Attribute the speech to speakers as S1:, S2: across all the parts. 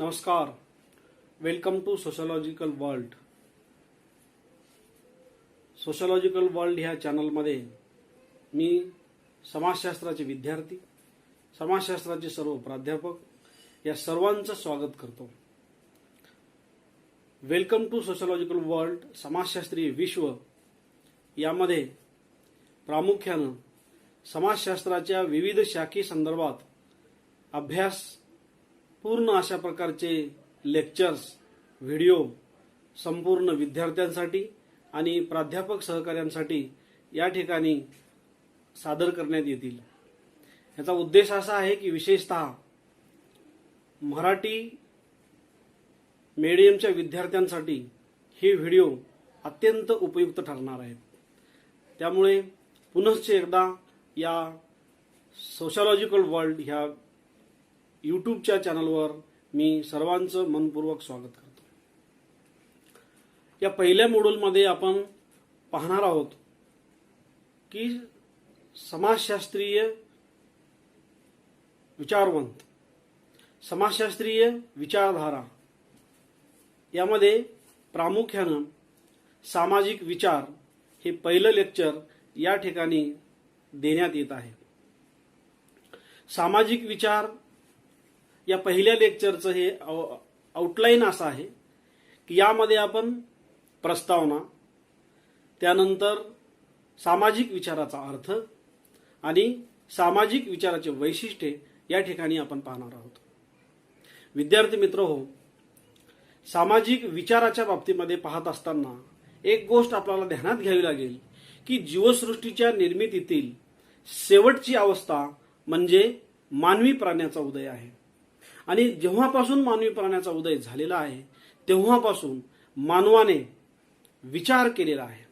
S1: नमस्कार. Welcome to sociological world. Sociological world ह्या चॅनलमध्ये मी समाजशास्त्राचे विद्यार्थी, समाजशास्त्राचे सर्व प्राध्यापक या सर्वांचं स्वागत करतो. वेलकम टू सोशलॉजिकल वर्ल्ड समाजशास्त्रीय विश्व यामध्ये प्रामुख्यानं समाजशास्त्राच्या विविध शाखे संदर्भात अभ्यास पूर्ण अशा प्रकारचे लेक्चर्स, व्हिडिओ संपूर्ण विद्यार्थ्यांसाठी आणि प्राध्यापक सहकाऱ्यांसाठी या ठिकाणी सादर करण्यात येतील. याचा उद्देश असा आहे की विशेषतः मराठी मीडियमच्या विद्यार्थ्यांसाठी हे व्हिडिओ अत्यंत उपयुक्त ठरणार आहेत. त्यामुळे पुनश्च एकदा या सोशलॉजिकल वर्ल्ड ह्या यूट्यूबच्या चॅनलवर मी सर्वांचं मनपूर्वक स्वागत करतो. या पहिल्या मॉड्यूलमध्ये आपण पाहणार आहोत की समाजशास्त्रीय विचारवंत, समाजशास्त्रीय विचारधारा यामध्ये प्रामुख्यानं सामाजिक विचार हे पहिलं लेक्चर या ठिकाणी देण्यात येत आहे. सामाजिक विचार या पहिल्या लेक्चरचं हे आउटलाईन असं आहे की यामध्ये आपण प्रस्तावना, त्यानंतर सामाजिक विचाराचा अर्थ आणि सामाजिक विचाराचे वैशिष्ट्ये या ठिकाणी आपण पाहणार आहोत. विद्यार्थी मित्र हो, सामाजिक विचाराच्या बाबतीमध्ये पाहत असताना एक गोष्ट आपल्याला ध्यानात घ्यावी लागेल की जीवसृष्टीच्या निर्मितीतील शेवटची अवस्था म्हणजे मानवी प्राण्याचा उदय आहे. आणि जेव्हापासून मानवी प्राण्याचा उदय झालेला आहे तेव्हापासून मानवाने विचार केलेला आहे.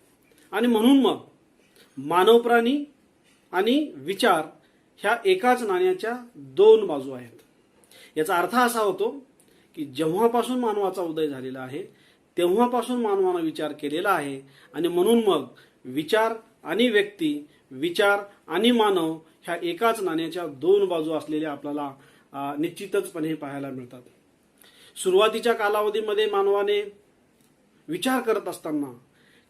S1: आणि म्हणून मग मानव प्राणी आणि विचार ह्या एकाच नाण्याच्या दोन बाजू आहेत. याचा अर्थ असा होतो की जेव्हापासून मानवाचा उदय झालेला आहे तेव्हापासून मानवाने विचार केलेला आहे. आणि म्हणून मग विचार आणि व्यक्ती, विचार आणि मानव ह्या एकाच नाण्याच्या दोन बाजू असलेल्या आपल्याला निश्चितचपणे पाहायला मिळतात. सुरुवातीच्या कालावधीमध्ये मानवाने विचार करत असताना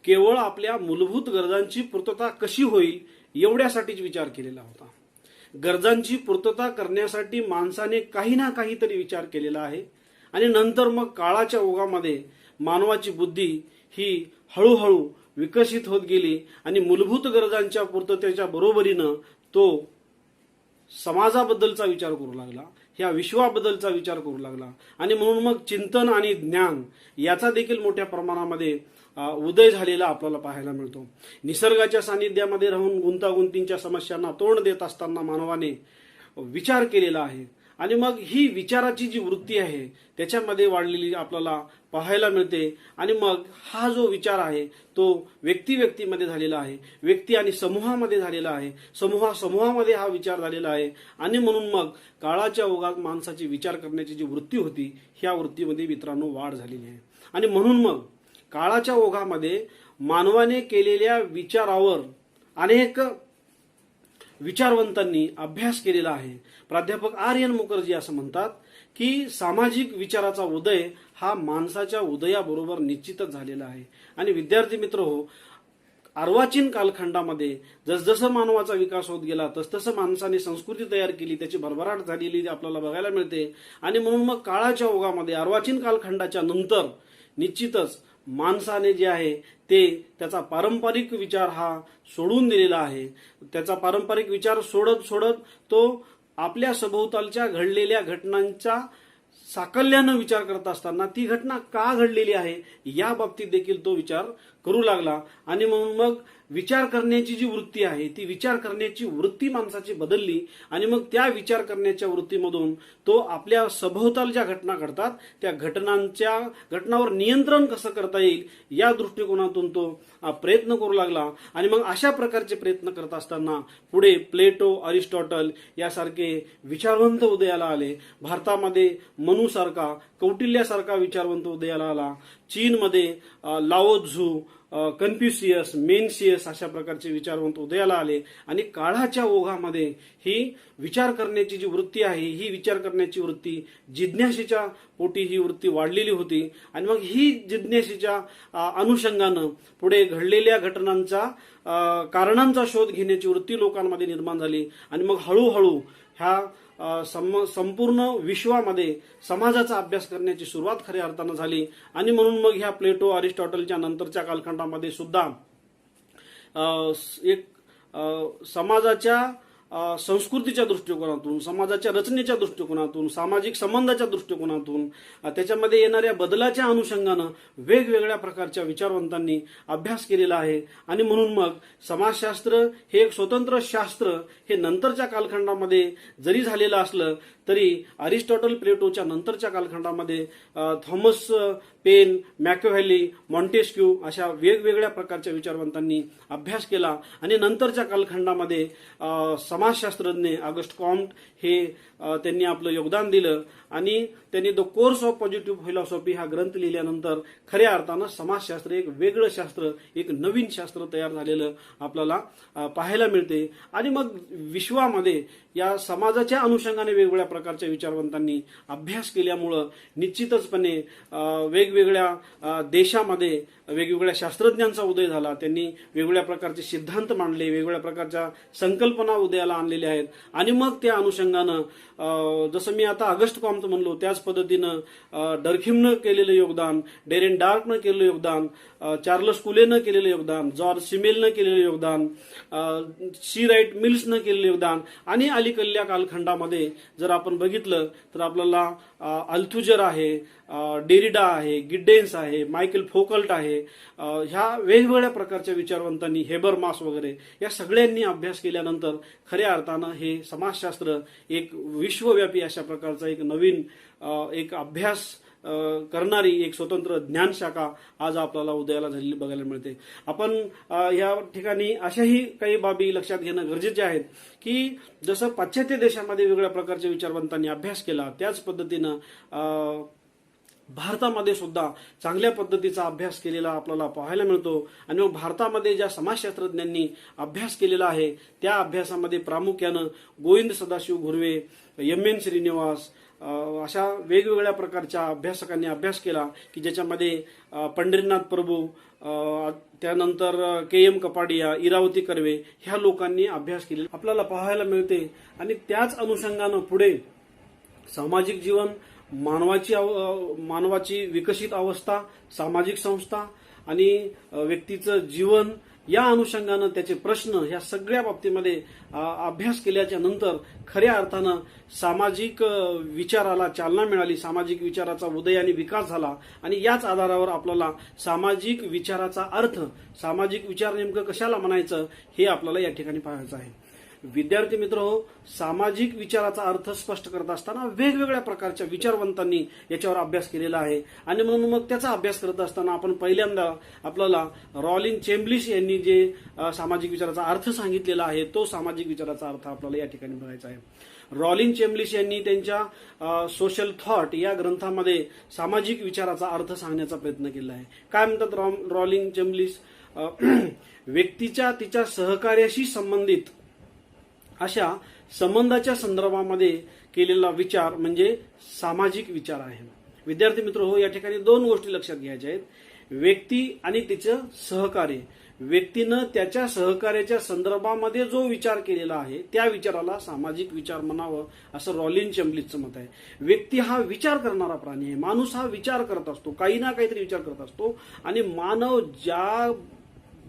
S1: केवळ आपल्या मूलभूत गरजांची पूर्तता कशी होईल एवढ्यासाठीच विचार केलेला होता. गरजांची पूर्तता करण्यासाठी माणसाने काही ना काहीतरी विचार केलेला आहे. आणि नंतर मग काळाच्या ओघामध्ये मानवाची बुद्धी ही हळूहळू विकसित होत गेली आणि मूलभूत गरजांच्या पूर्ततेच्या बरोबरीनं तो समाजाबद्दलचा विचार करू लागला, ह्या विश्वाबद्दलचा विचार करू लागला. आणि म्हणून मग चिंतन आणि ज्ञान याचा देखील मोठ्या प्रमाणामध्ये उदय झालेला आपल्याला पाहायला मिळतो. निसर्गाच्या सानिध्यामध्ये राहून गुंतागुंतींच्या समस्यांना तोंड देत असताना मानवाने विचार केलेला आहे. आणि मग ही विचाराची जी वृत्ती आहे त्याच्यामध्ये वाढलेली आपल्याला पाहायला मिळते. आणि मग हा जो विचार आहे तो व्यक्तीमध्ये झालेला आहे, व्यक्ती आणि समूहामध्ये झालेला आहे, समूहामध्ये हा विचार झालेला आहे. आणि म्हणून मग काळाच्या ओघात माणसाची विचार करण्याची जी वृत्ती होती ह्या वृत्तीमध्ये मित्रांनो वाढ झालेली आहे. आणि म्हणून मग काळाच्या ओघामध्ये मानवाने केलेल्या विचारावर अनेक विचारवंतांनी अभ्यास केलेला आहे. प्राध्यापक आर.एन. मुखर्जी असं म्हणतात की सामाजिक विचाराचा उदय हा माणसाच्या उदयाबरोबर निश्चितच झालेला आहे. आणि विद्यार्थी मित्र हो, अर्वाचीन कालखंडामध्ये जसजसं मानवाचा विकास होत गेला तसतसं माणसाने संस्कृती तयार केली, त्याची भरभराट झालेली आपल्याला बघायला मिळते. आणि म्हणून मग काळाच्या ओघामध्ये अर्वाचीन कालखंडाच्या नंतर निश्चितच माणसाने जे आहे ते त्याचा पारंपरिक विचार हा सोडून दिलेला आहे. त्याचा पारंपरिक विचार सोडत तो आपल्या सभोवतालच्या घडलेल्या घटनांचा साकल्यानं विचार करत असताना ती घटना का घडलेली आहे या बाबतीत देखील तो विचार करू लागला. आणि म्हणून मग विचार करण्याची जी वृत्ती आहे ती विचार करण्याची वृत्ती माणसाची बदलली. आणि मग त्या विचार करण्याच्या वृत्तीमधून तो आपल्या सभोवताल ज्या घटना घडतात त्या घटनावर नियंत्रण कसं करता येईल या दृष्टिकोनातून तो प्रयत्न करू लागला. आणि मग अशा प्रकारचे प्रयत्न करत असताना पुढे प्लेटो, अरिस्टॉटल यासारखे विचारवंत उदयाला आले. भारतामध्ये मनूसारखा, कौटिल्यासारखा विचारवंत उदयाला आला. चीनमध्ये लाओ त्झू, कन्फ्युशियस, मेन्शियस अशा प्रकारचे विचारवंत उदयाला आले आणि काळाच्या ओघामध्ये ही विचार करण्याची जी वृत्ती आहे, ही विचार करण्याची वृत्ती, जिज्ञासेच्या पोटी ही वृत्ती वाढलेली होती आणि मग ही जिज्ञासेच्या अनुषंगानं पुढे घडलेल्या घटनांचा कारणांचा शोध घेण्याची वृत्ती लोकांमध्ये निर्माण झाली आणि मग हळूहळू ह्या संपूर्ण विश्वामध्ये समाजाचा अभ्यास करण्याची सुरुवात खऱ्या अर्थानं झाली आणि म्हणून मग ह्या प्लेटो, अरिस्टॉटलच्या नंतरच्या कालखंडामध्ये सुद्धा एक समाजाच्या संस्कृतीच्या दृष्टिकोनातून, समाजाच्या रचनेच्या दृष्टिकोनातून, सामाजिक संबंधाच्या दृष्टिकोनातून, त्याच्यामध्ये येणाऱ्या बदलाच्या अनुषंगानं वेगवेगळ्या प्रकारच्या विचारवंतांनी अभ्यास केलेला आहे आणि म्हणून मग समाजशास्त्र हे एक स्वतंत्र शास्त्र हे नंतरच्या कालखंडामध्ये जरी झालेलं असलं तरी अरिस्टॉटल, प्लेटोच्या नंतरच्या कालखंडामध्ये थॉमस पेन, मॅकियाव्हेली, मॉन्टेस्क्यू अशा वेगवेगळ्या प्रकारच्या विचारवंतांनी अभ्यास केला आणि नंतरच्या कालखंडामध्ये समाजशास्त्रज्ञ ऑगस्ट कॉम्ट हे त्यांनी आपलं योगदान दिलं आणि त्यांनी the course of positive philosophy हा ग्रंथ लिहिल्यानंतर खऱ्या अर्थानं समाजशास्त्र एक वेगळं शास्त्र, एक नवीन शास्त्र तयार झालेलं आपल्याला पाहायला मिळते आणि मग विश्वामध्ये या समाजाच्या अनुषंगाने वेगवेगळ्या प्रकारच्या विचारवंतांनी अभ्यास केल्यामुळं निश्चितचपणे वेगवेगळ्या देशामध्ये वेगवेगळ्या शास्त्रज्ञांचा उदय झाला. त्यांनी वेगवेगळ्या प्रकारचे सिद्धांत मांडले, वेगवेगळ्या प्रकारच्या संकल्पना उदयाला आणलेल्या आहेत आणि मग त्या अनुषंगानं जसं मी आता ऑगस्ट कॉम्ट म्हणलो त्याच पद्धतीनं डर्खिमनं केलेलं योगदान, डेरेन डार्कनं केलेलं योगदान, चार्लस कुलेनं केलेलं योगदान, जॉर्ज सिमेलनं केलेलं योगदान, सी राईट मिल्सनं केलेलं योगदान आणि अलीकडल्या कालखंडामध्ये जर आपण बघितलं तर आपल्याला अल्थुजर आहे, डेरिडा आहे, गिड्डेन्स आहे, मायकेल फोकल्ट आहे, ह्या वेगवेगळ्या प्रकारच्या विचारवंतांनी, हेबरमास वगैरे या सगळ्यांनी अभ्यास केल्यानंतर खऱ्या अर्थानं हे समाजशास्त्र एक विश्वव्यापी अशा प्रकारचा एक नवीन एक अभ्यास करणारी एक स्वतंत्र ज्ञानशाखा आज आपल्याला उदयाला झालेली बघायला मिळते. आपण या ठिकाणी अशाही काही बाबी लक्षात घेणं गरजेचे आहेत की जसं पाश्चात्य देशामध्ये वेगवेगळ्या प्रकारच्या विचारवंतांनी अभ्यास केला त्याच पद्धतीनं भारतामध्ये सुद्धा चांगल्या पद्धतीचा अभ्यास केलेला आपल्याला पाहायला मिळतो आणि मग भारतामध्ये ज्या समाजशास्त्रज्ञांनी अभ्यास केलेला आहे त्या अभ्यासामध्ये प्रामुख्यानं गोविंद सदाशिव घुर्वे, एम.एन. श्रीनिवास अशा वेगवेगळ्या प्रकारच्या अभ्यासकांनी अभ्यास केला की ज्याच्यामध्ये पंढरीनाथ प्रभू, त्यानंतर के.एम. कपाडिया, इरावती कर्वे ह्या लोकांनी अभ्यास केलेला आपल्याला पाहायला मिळते आणि त्याच अनुषंगानं पुढे सामाजिक जीवन, मानवाची विकसित अवस्था, सामाजिक संस्था आणि व्यक्तीचं जीवन या अनुषंगानं त्याचे प्रश्न ह्या सगळ्या बाबतीमध्ये अभ्यास केल्याच्या नंतर खऱ्या अर्थानं सामाजिक विचाराला चालना मिळाली, सामाजिक विचाराचा उदय आणि विकास झाला आणि याच आधारावर आपल्याला सामाजिक विचाराचा अर्थ, सामाजिक विचार नेमकं कशाला म्हणायचं हे आपल्याला या ठिकाणी पाहायचं आहे. विद्यार्थी मित्र हो, सामाजिक विचाराचा अर्थ स्पष्ट करत असताना वेगवेगळ्या प्रकारच्या विचारवंतांनी याच्यावर अभ्यास केलेला आहे आणि म्हणून मग त्याचा अभ्यास करत असताना आपण पहिल्यांदा आपल्याला रॉलिन चेम्बलिस यांनी जे सामाजिक विचाराचा अर्थ सांगितलेला आहे तो सामाजिक विचाराचा अर्थ आपल्याला या ठिकाणी बघायचा आहे. रॉलिन चेम्बलिस यांनी त्यांच्या सोशल थॉट या ग्रंथामध्ये सामाजिक विचाराचा अर्थ सांगण्याचा प्रयत्न केला आहे. काय म्हणतात रॉलिन चेम्बलिस? व्यक्तीच्या तिच्या सहकार्याशी संबंधित अशा संबंधाच्या संदर्भामध्ये केलेला विचार म्हणजे सामाजिक विचार आहे. विद्यार्थी मित्र हो, या ठिकाणी दोन गोष्टी लक्षात घ्यायच्या आहेत. व्यक्ती आणि तिचं सहकार्य. व्यक्तीनं त्याच्या सहकार्याच्या संदर्भामध्ये जो विचार केलेला आहे त्या विचाराला सामाजिक विचार म्हणावं असं रॉलिन चेम्बलिसचं मत आहे. व्यक्ती हा विचार करणारा प्राणी आहे. माणूस हा विचार करत असतो, काही ना काहीतरी विचार करत असतो आणि मानव ज्या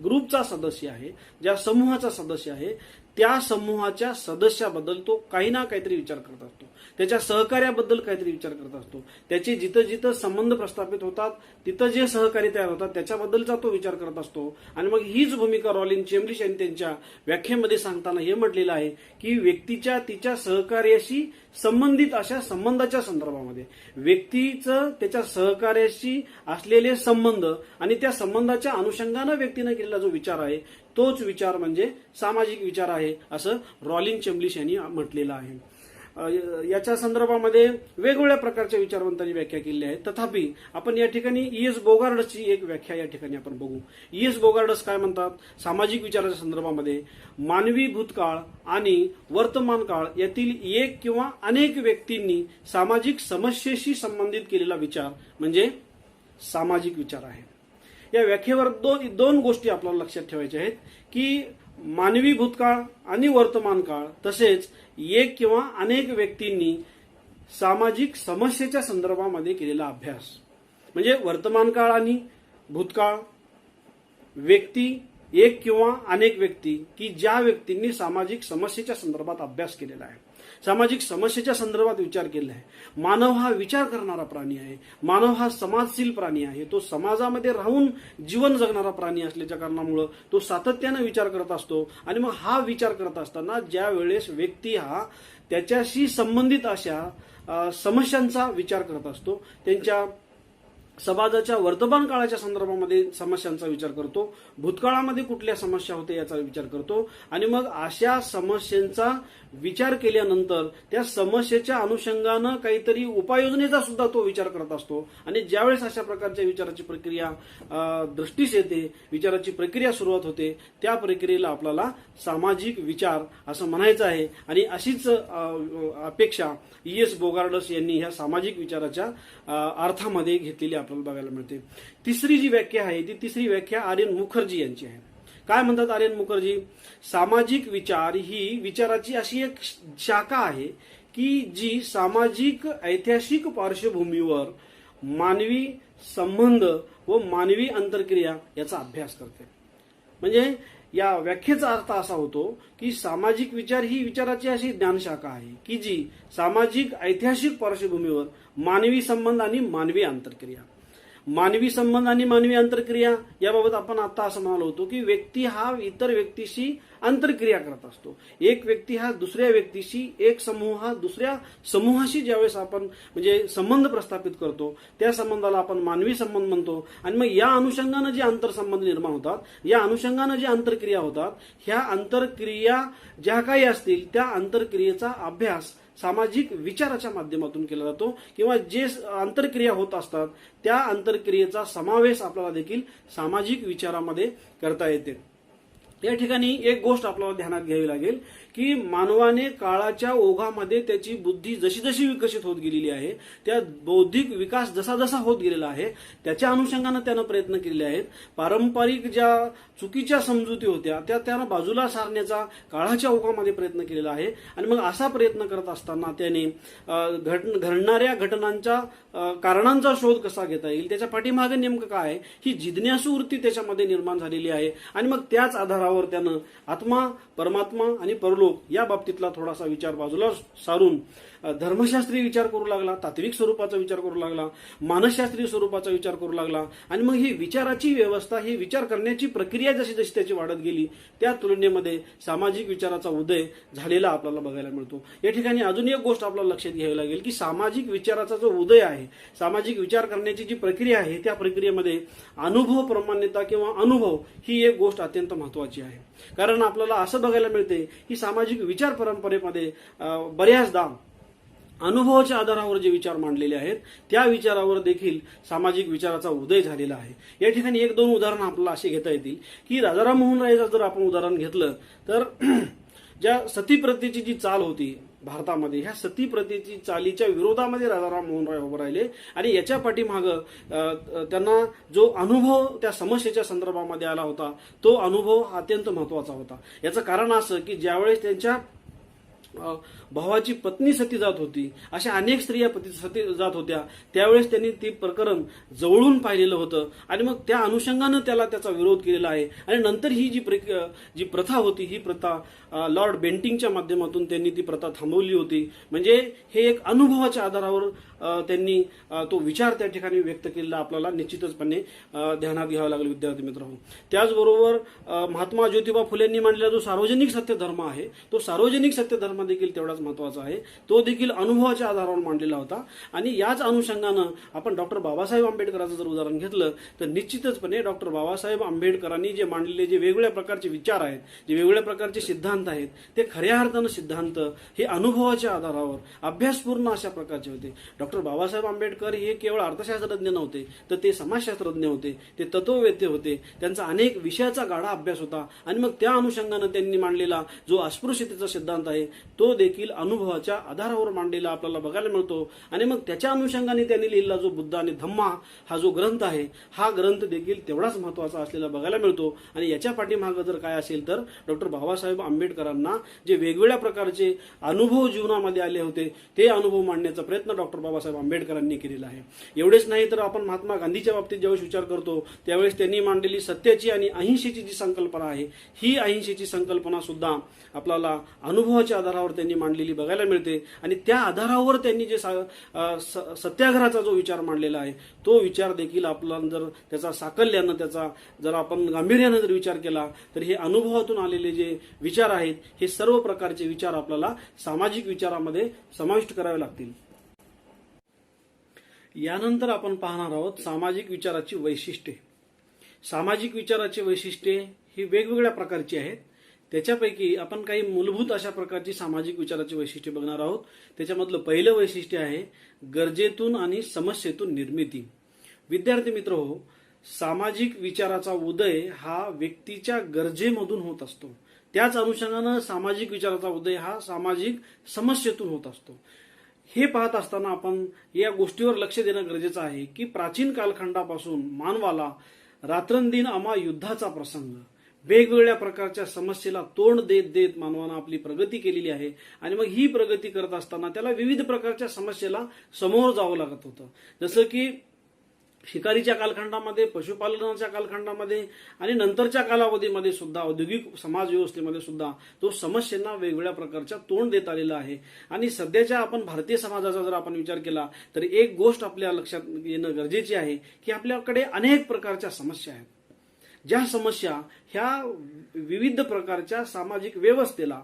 S1: ग्रुपचा सदस्य आहे, ज्या समूहाचा सदस्य आहे त्या समूहाच्या सदस्याबद्दल तो काही ना काहीतरी विचार करत असतो, त्याच्या सहकार्याबद्दल काहीतरी विचार करत असतो, त्याचे जिथं जिथं संबंध प्रस्थापित होतात तिथं जे सहकारी तयार होतात त्याच्याबद्दलचा तो विचार करत असतो. आणि मग हीच भूमिका रॉलिन चेम्बलिस यांनी त्यांच्या व्याख्येमध्ये सांगताना हे म्हटलेलं आहे की व्यक्तीच्या तिच्या सहकार्याशी संबंधित अशा संबंधाच्या संदर्भामध्ये व्यक्तीचं त्याच्या सहकार्याशी असलेले संबंध आणि त्या संबंधाच्या अनुषंगानं व्यक्तीनं केलेला जो विचार आहे तोच विचार म्हणजे सामाजिक विचार आहे असं रॉलिन चेम्बलिस यांनी म्हटलेलं आहे. याच्या संदर्भामध्ये वेगवेगळ्या प्रकारच्या विचारवंतांनी व्याख्या केलेल्या आहेत. तथापि आपण या ठिकाणी E.S. बोगार्डची एक व्याख्या या ठिकाणी आपण बघू. E.S. बोगार्डस काय म्हणतात? सामाजिक विचाराच्या संदर्भामध्ये मानवी भूतकाळ आणि वर्तमान काळ यातील एक किंवा अनेक व्यक्तींनी सामाजिक समस्येशी संबंधित केलेला विचार म्हणजे सामाजिक विचार आहे. या व्याख्येवर दोन गोष्टी आपल्याला लक्षात ठेवायच्या आहेत की मानवी भूतकाळ आणि वर्तमान काळ तसेच एक किंवा अनेक व्यक्तींनी सामाजिक समस्येच्या संदर्भामध्ये केलेला अभ्यास म्हणजे वर्तमान काळ आणि भूतकाळ, व्यक्ती, एक किंवा अनेक व्यक्ती की ज्या व्यक्तींनी सामाजिक समस्येच्या संदर्भात अभ्यास केलेला आहे, सामाजिक समस्येच्या संदर्भात विचार केलेला आहे. मानव हा विचार करणारा प्राणी आहे. मानव हा समाजशील प्राणी आहे. तो समाजामध्ये राहून जीवन जगणारा प्राणी असल्याच्या कारणामुळे तो सातत्याने विचार करत असतो. आणि मग हा विचार करत असताना ज्या वेळेस व्यक्ती हा त्याच्याशी संबंधित अशा समस्यांचा विचार करत असतो, त्यांच्या समाजाच्या वर्तमान काळाच्या संदर्भामध्ये समस्यांचा विचार करतो, भूतकाळामध्ये कुठल्या समस्या होते याचा विचार करतो आणि मग अशा समस्यांचा विचार केल्यानंतर त्या समस्येच्या अनुषंगानं काहीतरी उपाययोजनेचा सुद्धा तो विचार करत असतो. आणि ज्यावेळेस अशा प्रकारच्या विचाराची प्रक्रिया दृष्टीस येते, विचाराची प्रक्रिया सुरुवात होते, त्या प्रक्रियेला आपल्याला सामाजिक विचार असं म्हणायचं आहे. आणि अशीच अपेक्षा E.S. बोगार्डस यांनी ह्या सामाजिक विचाराच्या अर्थामध्ये घेतलेली आपल्याला बघायला मिळते. तिसरी जी व्याख्या आहे ती तिसरी व्याख्या आर्यन मुखर्जी यांची आहे. काय म्हणतात आर्यन मुखर्जी? सामाजिक विचार ही विचाराची अशी एक शाखा आहे की जी सामाजिक ऐतिहासिक पार्श्वभूमीवर मानवी संबंध व मानवी आंतरक्रिया याचा अभ्यास करते. म्हणजे या व्याख्येचा अर्थ असा होतो की सामाजिक विचार ही विचाराची अशी ज्ञानशाखा आहे की जी सामाजिक ऐतिहासिक पार्श्वभूमीवर मानवी संबंध आणि मानवी आंतरक्रिया, मानवी संबंध आणि मानवी आंतरक्रिया याबाबत आपण आता असं म्हणालो होतो की व्यक्ती हा इतर व्यक्तीशी आंतरक्रिया करत असतो. एक व्यक्ती हा दुसऱ्या व्यक्तीशी, एक समूह हा दुसऱ्या समूहाशी ज्यावेळेस आपण म्हणजे संबंध प्रस्थापित करतो त्या संबंधाला आपण मानवी संबंध म्हणतो. आणि मग या अनुषंगानं जे आंतरसंबंध निर्माण होतात, या अनुषंगानं जे आंतरक्रिया होतात, ह्या आंतरक्रिया ज्या काही असतील त्या आंतरक्रियेचा अभ्यास सामाजिक विचाराच्या माध्यमातून केला जातो किंवा जे आंतरक्रिया होत असतात त्या आंतरक्रियेचा समावेश आपल्याला देखील सामाजिक विचारामध्ये करता येते. या ठिकाणी एक गोष्ट आपल्याला ध्यानात घ्यावी लागेल की मानवाने काळाच्या ओघामध्ये त्याची बुद्धी जशी जशी विकसित होत गेलेली आहे, त्या बौद्धिक विकास जसा जसा होत गेलेला आहे त्याच्या अनुषंगानं त्यानं प्रयत्न केलेले आहेत. पारंपरिक ज्या चुकीच्या समजुती होत्या त्यानं बाजूला सारण्याचा काळाच्या ओघामध्ये प्रयत्न केलेला आहे. आणि मग असा प्रयत्न करत असताना त्याने घडणाऱ्या घटनांच्या कारणांचा शोध कसा घेता येईल, त्याच्या पाठीमागे नेमकं काय आहे ही जिज्ञासू वृत्ती त्याच्यामध्ये निर्माण झालेली आहे. आणि मग त्याच आधारावर त्यानं आत्मा, परमात्मा आणि परलोक या बाबतीतला थोडासा विचार बाजूला सारून धर्मशास्त्रीय विचार करू लागला, तात्विक स्वरूपाचा विचार करू लागला, मानसशास्त्रीय स्वरूपाचा विचार करू लागला. आणि मग ही विचाराची व्यवस्था, ही विचार करण्याची प्रक्रिया जशी जशी त्याची वाढत गेली त्या तुलनेमध्ये सामाजिक विचाराचा उदय झालेला आपल्याला बघायला मिळतो. या ठिकाणी अजून एक गोष्ट आपल्याला लक्षात घ्यावी लागेल की सामाजिक विचाराचा जो उदय आहे, सामाजिक विचार करण्याची जी प्रक्रिया आहे त्या प्रक्रियेमध्ये अनुभव प्रमाण्यता किंवा अनुभव ही एक गोष्ट अत्यंत महत्वाची आहे. कारण आपल्याला असं बघायला मिळते की सामाजिक विचार परंपरेमध्ये बऱ्याचदा अनुभवाच्या आधारावर जे विचार मांडलेले आहेत त्या विचारावर देखील सामाजिक विचाराचा उदय झालेला आहे. या ठिकाणी एक दोन उदाहरणं आपल्याला अशी घेता येतील की राजाराम मोहन रायचं जर आपण उदाहरण घेतलं तर ज्या सतीप्रथेची जी चाल होती भारतामध्ये, ह्या सती प्रथेची चालीच्या विरोधामध्ये राजाराम मोहन राय उभे राहिले आणि याच्या पाठीमागं त्यांना जो अनुभव त्या समस्येच्या संदर्भामध्ये आला होता तो अनुभव अत्यंत महत्वाचा होता. याचं कारण असं की ज्यावेळेस त्यांच्या भावाची पत्नी सती जात होती, अशा अनेक स्त्रिया सती जात होत्या, त्यावेळेस त्यांनी ती प्रकरण जवळून पाहिलेलं होतं आणि मग त्या अनुषंगानं त्याचा विरोध केलेला आहे. आणि नंतर ही जी प्रथा होती ही प्रथा लॉर्ड बेंटिंगच्या माध्यमातून त्यांनी ती प्रथा थांबवली होती. म्हणजे हे एक अनुभवाच्या आधारावर त्यांनी तो विचार त्या ठिकाणी व्यक्त केलेला आपल्याला निश्चितचपणे ध्यानात घ्यावा लागेल विद्यार्थी मित्रांनो. त्याचबरोबर महात्मा ज्योतिबा फुलेंनी मांडलेला जो सार्वजनिक सत्य धर्म आहे तो सार्वजनिक सत्य धर्म प्रश्न देखील तेवढाच महत्वाचा आहे, तो देखील अनुभवाच्या आधारावर मांडलेला होता. आणि याच अनुषंगानं आपण डॉक्टर बाबासाहेब आंबेडकरांचं जर उदाहरण घेतलं तर निश्चितचपणे डॉक्टर बाबासाहेब आंबेडकरांनी जे मांडलेले जे वेगवेगळ्या प्रकारचे विचार आहेत, जे वेगवेगळ्या प्रकारचे सिद्धांत आहेत, ते खऱ्या अर्थानं सिद्धांत हे अनुभवाच्या आधारावर अभ्यासपूर्ण अशा प्रकारचे होते. डॉक्टर बाबासाहेब आंबेडकर हे केवळ अर्थशास्त्रज्ञ नव्हते, तर ते समाजशास्त्रज्ञ होते, ते तत्ववेत्ते होते. त्यांचा अनेक विषयाचा गाढा अभ्यास होता. आणि मग त्या अनुषंगानं त्यांनी मांडलेला जो अस्पृश्यतेचा सिद्धांत आहे तो देखील अनुभवाच्या आधारावर मांडलेला आपल्याला बघायला मिळतो. आणि मग त्याच्या अनुषंगाने त्यांनी लिहिलेला जो बुद्ध आणि धम्मा हा जो ग्रंथ आहे, हा ग्रंथ देखील तेवढाच महत्वाचा असलेला बघायला मिळतो. आणि याच्या पाठीमागं जर काय असेल तर डॉक्टर बाबासाहेब आंबेडकरांना जे वेगवेगळ्या प्रकारचे अनुभव जीवनामध्ये आले होते, ते अनुभव मांडण्याचा प्रयत्न डॉक्टर बाबासाहेब आंबेडकरांनी केलेला आहे. एवढेच नाही तर आपण महात्मा गांधीच्या बाबतीत ज्यावेळेस विचार करतो त्यावेळेस त्यांनी मांडलेली सत्याची आणि अहिंसेची जी संकल्पना आहे, ही अहिंसेची संकल्पना सुद्धा आपल्याला अनुभवाच्या आधारावर त्यांनी मांडलेली बघायला मिळते. आणि त्या आधारावर त्यांनी जे सत्याग्रहाचा जो विचार मांडलेला आहे, तो विचार देखील आपल्याला जर त्याचा साकल्यानं, त्याचा जर आपण गांभीर्यानं जर विचार केला तर हे अनुभवातून आलेले जे विचार आहेत, हे सर्व प्रकारचे विचार आपल्याला सामाजिक विचारामध्ये समाविष्ट करावे लागतील. यानंतर आपण पाहणार आहोत सामाजिक विचाराची वैशिष्ट्ये. सामाजिक विचाराची वैशिष्ट्ये ही वेगवेगळ्या प्रकारची आहेत. त्याच्यापैकी आपण काही मूलभूत अशा प्रकारची सामाजिक विचाराची वैशिष्ट्ये बघणार आहोत. त्याच्यामधलं पहिलं वैशिष्ट्य आहे गरजेतून आणि समस्येतून निर्मिती. विद्यार्थी मित्र हो, सामाजिक विचाराचा उदय हा व्यक्तीच्या गरजेमधून होत असतो. त्याच अनुषंगानं सामाजिक विचाराचा उदय हा सामाजिक समस्येतून होत असतो. हे पाहत असताना आपण या गोष्टीवर लक्ष देणं गरजेचं आहे की प्राचीन कालखंडापासून मानवाला रात्रंदिन अमा युद्धाचा प्रसंग, वेगवेगळ्या प्रकारच्या समस्येला तोंड देत देत मानवानं आपली प्रगती केलेली आहे. आणि मग ही प्रगती करत असताना त्याला विविध प्रकारच्या समस्येला समोर जावं लागत होतं. जसं की शिकारीच्या कालखंडामध्ये, पशुपालनाच्या कालखंडामध्ये आणि नंतरच्या कालावधीमध्ये सुद्धा औद्योगिक समाज व्यवस्थेमध्ये सुद्धा तो समस्यांना वेगवेगळ्या प्रकारच्या तोंड देत आलेला आहे. आणि सध्याच्या आपण भारतीय समाजाचा जर आपण विचार केला तर एक गोष्ट आपल्या लक्षात येणं गरजेची आहे की आपल्याकडे अनेक प्रकारच्या समस्या आहेत, ज्या समस्या ह्या विविध प्रकारच्या सामाजिक व्यवस्थेला,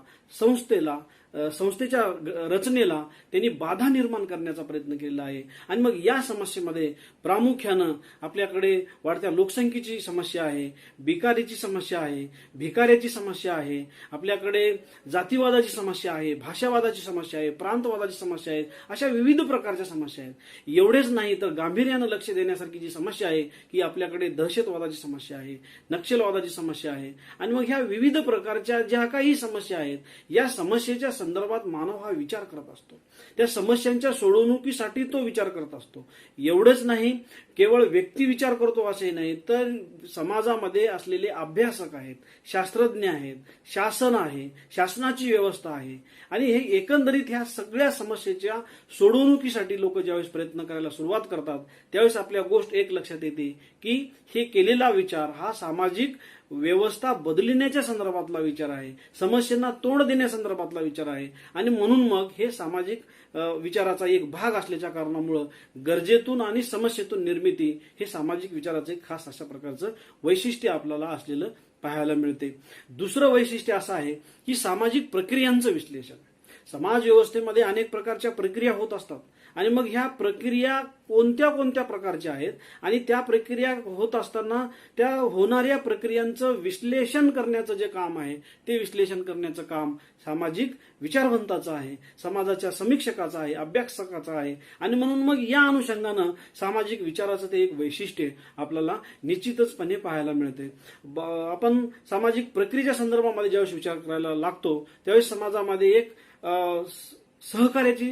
S1: संस्थेच्या रचनेला त्यांनी बाधा निर्माण करण्याचा प्रयत्न केलेला आहे. आणि मग या समस्येमध्ये प्रामुख्यानं आपल्याकडे वाढत्या लोकसंख्येची समस्या आहे, बेकारीची समस्या आहे, भिकाऱ्याची समस्या आहे, आपल्याकडे जातीवादाची समस्या आहे, भाषावादाची समस्या आहे, प्रांतवादाची समस्या आहे, अशा विविध प्रकारच्या समस्या आहेत. एवढेच नाही तर गांभीर्यानं लक्ष देण्यासारखी जी समस्या आहे की आपल्याकडे दहशतवादाची समस्या आहे, नक्षलवादाची समस्या आहे. आणि मग ह्या विविध प्रकारच्या ज्या काही समस्या आहेत, या समस्येच्या संदर्भात मानव हा विचार करत असतो. त्या समस्यांच्या सोडवणुकीसाठी तो विचार करत असतो. एवढंच नाही, केवळ व्यक्ती विचार करतो असे नाही तर समाजामध्ये असलेले अभ्यासक आहेत, शास्त्रज्ञ आहेत, शासन आहे, शासनाची व्यवस्था आहे. आणि हे एकंदरीत ह्या सगळ्या समस्येच्या सोडवणुकीसाठी लोक ज्यावेळेस प्रयत्न करायला सुरुवात करतात त्यावेळेस आपल्या गोष्ट एक लक्षात येते की हे केलेला विचार हा सामाजिक व्यवस्था बदलण्याच्या संदर्भातला विचार आहे, समस्यांना तोंड देण्यासंदर्भातला विचार आहे. आणि म्हणून मग हे सामाजिक विचाराचा एक भाग असल्याच्या कारणामुळं गरजेतून आणि समस्येतून निर्मिती हे सामाजिक विचाराचं एक खास अशा प्रकारचं वैशिष्ट्य आपल्याला असलेलं पाहायला मिळते. दुसरं वैशिष्ट्य असं आहे की सामाजिक प्रक्रियांचं विश्लेषण. समाज व्यवस्थेमध्ये अनेक प्रकारच्या प्रक्रिया होत असतात आणि मग ह्या प्रक्रिया कोणत्या कोणत्या प्रकारच्या आहेत आणि त्या प्रक्रिया होत असताना त्या होणाऱ्या प्रक्रियांचं विश्लेषण करण्याचं जे काम आहे ते विश्लेषण करण्याचं काम सामाजिक विचारवंताचं आहे, समाजाच्या समीक्षकाचं आहे, अभ्यासकाचं आहे. आणि म्हणून मग या अनुषंगानं सामाजिक विचाराचं ते एक वैशिष्ट्य आपल्याला निश्चितचपणे पाहायला मिळते. आपण सामाजिक प्रक्रियेच्या संदर्भामध्ये ज्यावेळेस विचार करायला लागतो त्यावेळेस समाजामध्ये एक सहकार्याची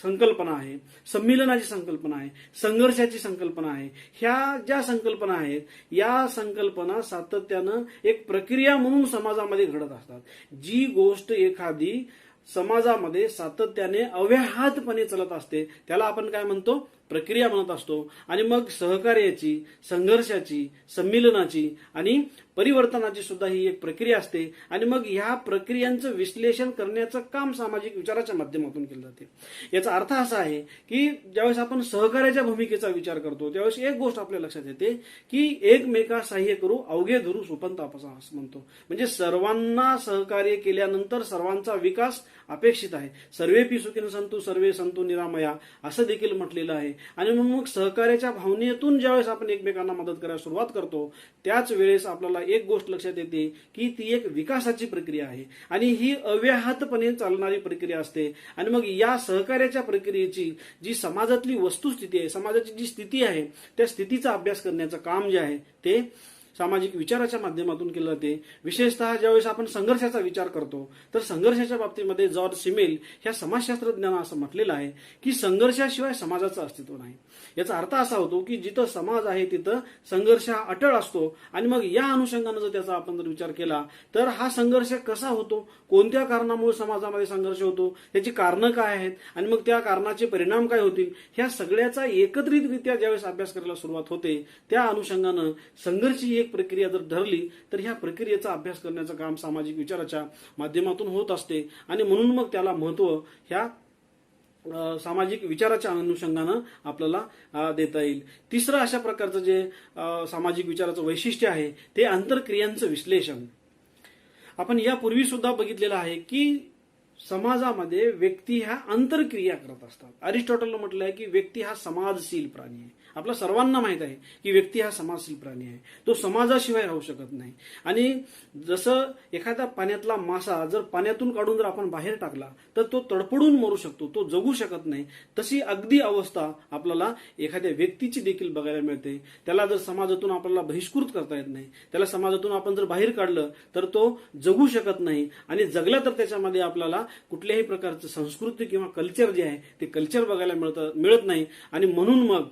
S1: संकल्पना आहे, संमेलनाची संकल्पना आहे, संघर्षाची संकल्पना आहे. ह्या ज्या संकल्पना आहेत या संकल्पना सातत्यानं एक प्रक्रिया म्हणून समाजामध्ये घडत असतात. जी गोष्ट एखादी समाजामध्ये सातत्याने अव्याहतपणे चालत असते त्याला आपण काय म्हणतो, प्रक्रिया म्हणत असतो. आणि मग सहकार्याची, संघर्षाची, संमिलनाची आणि परिवर्तनाची सुद्धा ही एक प्रक्रिया असते. आणि मग ह्या प्रक्रियांचं विश्लेषण करण्याचं काम सामाजिक विचाराच्या माध्यमातून केलं जाते. याचा अर्थ असा आहे की ज्यावेळेस आपण सहकार्याच्या भूमिकेचा विचार करतो त्यावेळेस एक गोष्ट आपल्या लक्षात येते की एकमेका सहाय्य करू अवघे धरू सोपंत आपसा असं म्हणतो. म्हणजे सर्वांना सहकार्य केल्यानंतर सर्वांचा विकास अपेक्षित आहे. सर्वेपी सुखिन संतु सर्वे संतु निरामया असं देखील म्हटलेलं आहे. आणि म्हणून मग सहकार्याच्या भावनेतून ज्यावेळेस आपण एकमेकांना मदत करायला सुरुवात करतो त्याच वेळेस आपल्याला एक गोष्ट लक्षात येते की ती एक विकासाची प्रक्रिया आहे आणि ही अव्याहतपणे चालणारी प्रक्रिया असते. आणि मग या सहकार्याच्या प्रक्रियेची जी समाजातली वस्तुस्थिती आहे, समाजाची जी स्थिती आहे, त्या स्थितीचा अभ्यास करण्याचं काम जे आहे ते सामाजिक विचाराच्या माध्यमातून केलं जाते. विशेषतः ज्यावेळेस आपण संघर्षाचा विचार करतो तर संघर्षाच्या बाबतीमध्ये जॉर्ज सिमेल ह्या समाजशास्त्रज्ञांना असं म्हटलेलं आहे की संघर्षाशिवाय समाजाचं अस्तित्व नाही. याचा अर्थ असा होतो की जिथं समाज आहे तिथं संघर्ष हा अटळ असतो. आणि मग या अनुषंगानं जर त्याचा आपण जर विचार केला तर हा संघर्ष कसा होतो, कोणत्या कारणामुळे समाजामध्ये संघर्ष होतो, त्याची कारणं काय आहेत आणि मग त्या कारणाचे परिणाम काय होतील, ह्या सगळ्याचा एकत्रितरित्या ज्यावेळेस अभ्यास करायला सुरुवात होते त्या अनुषंगानं संघर्ष ही एक प्रक्रिया जर ठरली तर ह्या प्रक्रियेचा अभ्यास करण्याचं काम सामाजिक विचाराच्या माध्यमातून होत असते. आणि म्हणून मग त्याला महत्व ह्या सामाजिक विचाराच्या अनुषंगानं आपल्याला देता येईल. तिसरं अशा प्रकारचं जे सामाजिक विचाराचं वैशिष्ट्य आहे ते आंतरक्रियांचं विश्लेषण. आपण यापूर्वी सुद्धा बघितलेलं आहे की समाजामध्ये व्यक्ती ह्या आंतरक्रिया करत असतात. अरिस्टॉटलनं म्हटलं आहे की व्यक्ती हा समाजशील प्राणी आहे. आपल्या सर्वांना माहित आहे की व्यक्ती हा समाजशील प्राणी आहे, तो समाजाशिवाय राहू शकत नाही. आणि जसं एखादा पाण्यातला मासा जर पाण्यातून काढून जर आपण बाहेर टाकला तर तो तडफडून मरू शकतो, तो जगू शकत नाही. तशी अगदी अवस्था आपल्याला एखाद्या व्यक्तीची देखील बघायला मिळते. त्याला जर समाजातून आपल्याला बहिष्कृत करता येत नाही, त्याला समाजातून आपण जर बाहेर काढलं तर तो जगू शकत नाही. आणि जगला तर त्याच्यामध्ये आपल्याला कुठल्याही प्रकारचं संस्कृती किंवा कल्चर जे आहे ते कल्चर बघायला मिळत नाही. आणि म्हणून मग